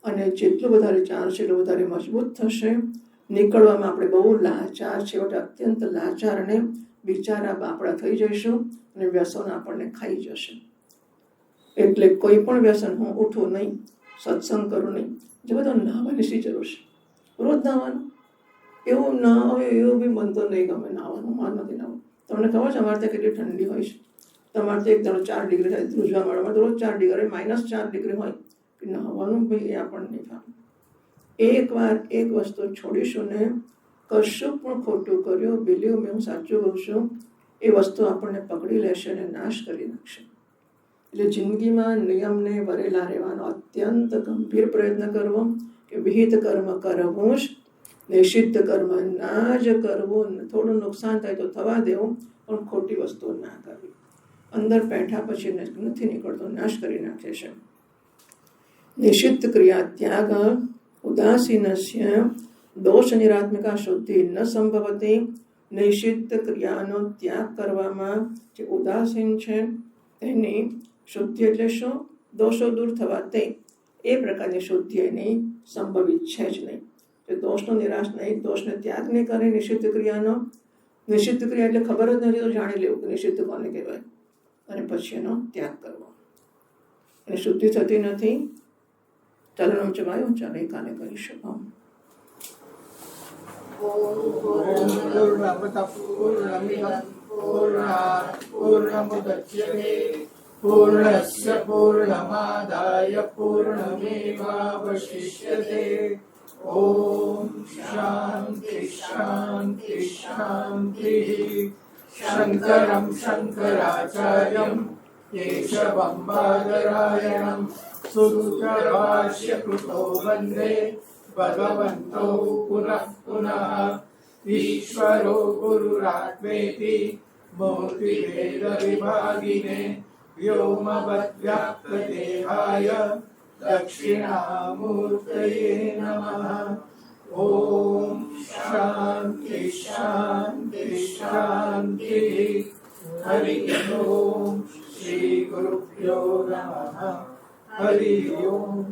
અને જેટલું વધારે ચાલશે એટલું વધારે મજબૂત થશે. નીકળવામાં આપણે બહુ લાચાર છે, અત્યંત લાચાર અને બિચારા બાપડા થઈ જઈશું અને વ્યસન આપણને ખાઈ જશે. એટલે કોઈ પણ વ્યસન હું ઉઠું નહીં, સત્સંગ કરું નહીં. જે બધા નાહવાની શી જરૂર છે? રોજ નાહવાનું એવું ના હોય એવું બી મન તો નહીં ગમે નાહવાનું, માર નથી નાહવું. તમને ખબર છે અમારે ત્યાં કેટલી ઠંડી હોય છે? તમારે તો એક દાડો 4 ડિગ્રી થાય, ધ્રુજવા મળે, રોજ 4 ડિગ્રી, -4 ડિગ્રી હોય કે નાહવાનું ભાઈ એ આપણને નહીં ફાવે. એકવાર એક વસ્તુ છોડીશું ને કશું પણ ખોટું કર્યું, બિલીવ મે, હું સાચું કહું છું, એ વસ્તુ આપણને પકડી લેશે અને નાશ કરી નાખશે. એટલે જિંદગીમાં નિયમને વરેલા રહેવાનો અત્યંત ગંભીર પ્રયત્ન કરવો કે વિહિત કર્મ કરવું જ, નિષિદ્ધ કર્મ ના જ કરવું. થોડું નુકસાન થાય તો થવા દેવું, પણ ખોટી વસ્તુઓ ના કરવી. અંદર બેઠા પછી નથી નીકળતો, નાશ કરી નાખે છે. નિષિદ્ધ ક્રિયા ત્યાગ ઉદાસીનસ્ય દોષ નિરાત્મિકા શુદ્ધિ ન સંભવતી. નિષિદ્ધ ક્રિયાનો ત્યાગ કરવામાં જે ઉદાસીન છે તેની શુદ્ધિ એટલે શું? દોષો દૂર થવા તે એ પ્રકારની શુદ્ધિ એની સંભવિત છે જ નહીં. તો દોષનો નિરાશ નહીં, દોષને ત્યાગ નહીં કરે નિષિદ્ધ ક્રિયાનો. નિષિદ્ધ ક્રિયા એટલે ખબર જ નથી તો જાણી લેવું કે નિષિદ્ધ કોને કહેવાય, અને પછી એનો ત્યાગ કરવો. અને શુદ્ધિ થતી નથી. ચલનમ ચવાયો, ચાલો એ કાલે કરીશું. पूर्णस्य पूर्णमादाय पूर्णमेवावशिष्यते. ॐ शान्ति शान्ति शान्तिः. शङ्करं शङ्कराचार्यं केशवं बादरायणं सूत्रभाष्यकृतो वन्दे भगवन्तो पुनः पुनः. ईश्वरो गुरुरात्मेति मूर्तिभेदविभागिने व्योमवद्व्याप्तदेहाय दक्षिणामूर्तये नमः. ॐ शान्ति शान्ति शान्तिः. हरि ओम. श्री गुरुभ्यो नमः. हरि ओम.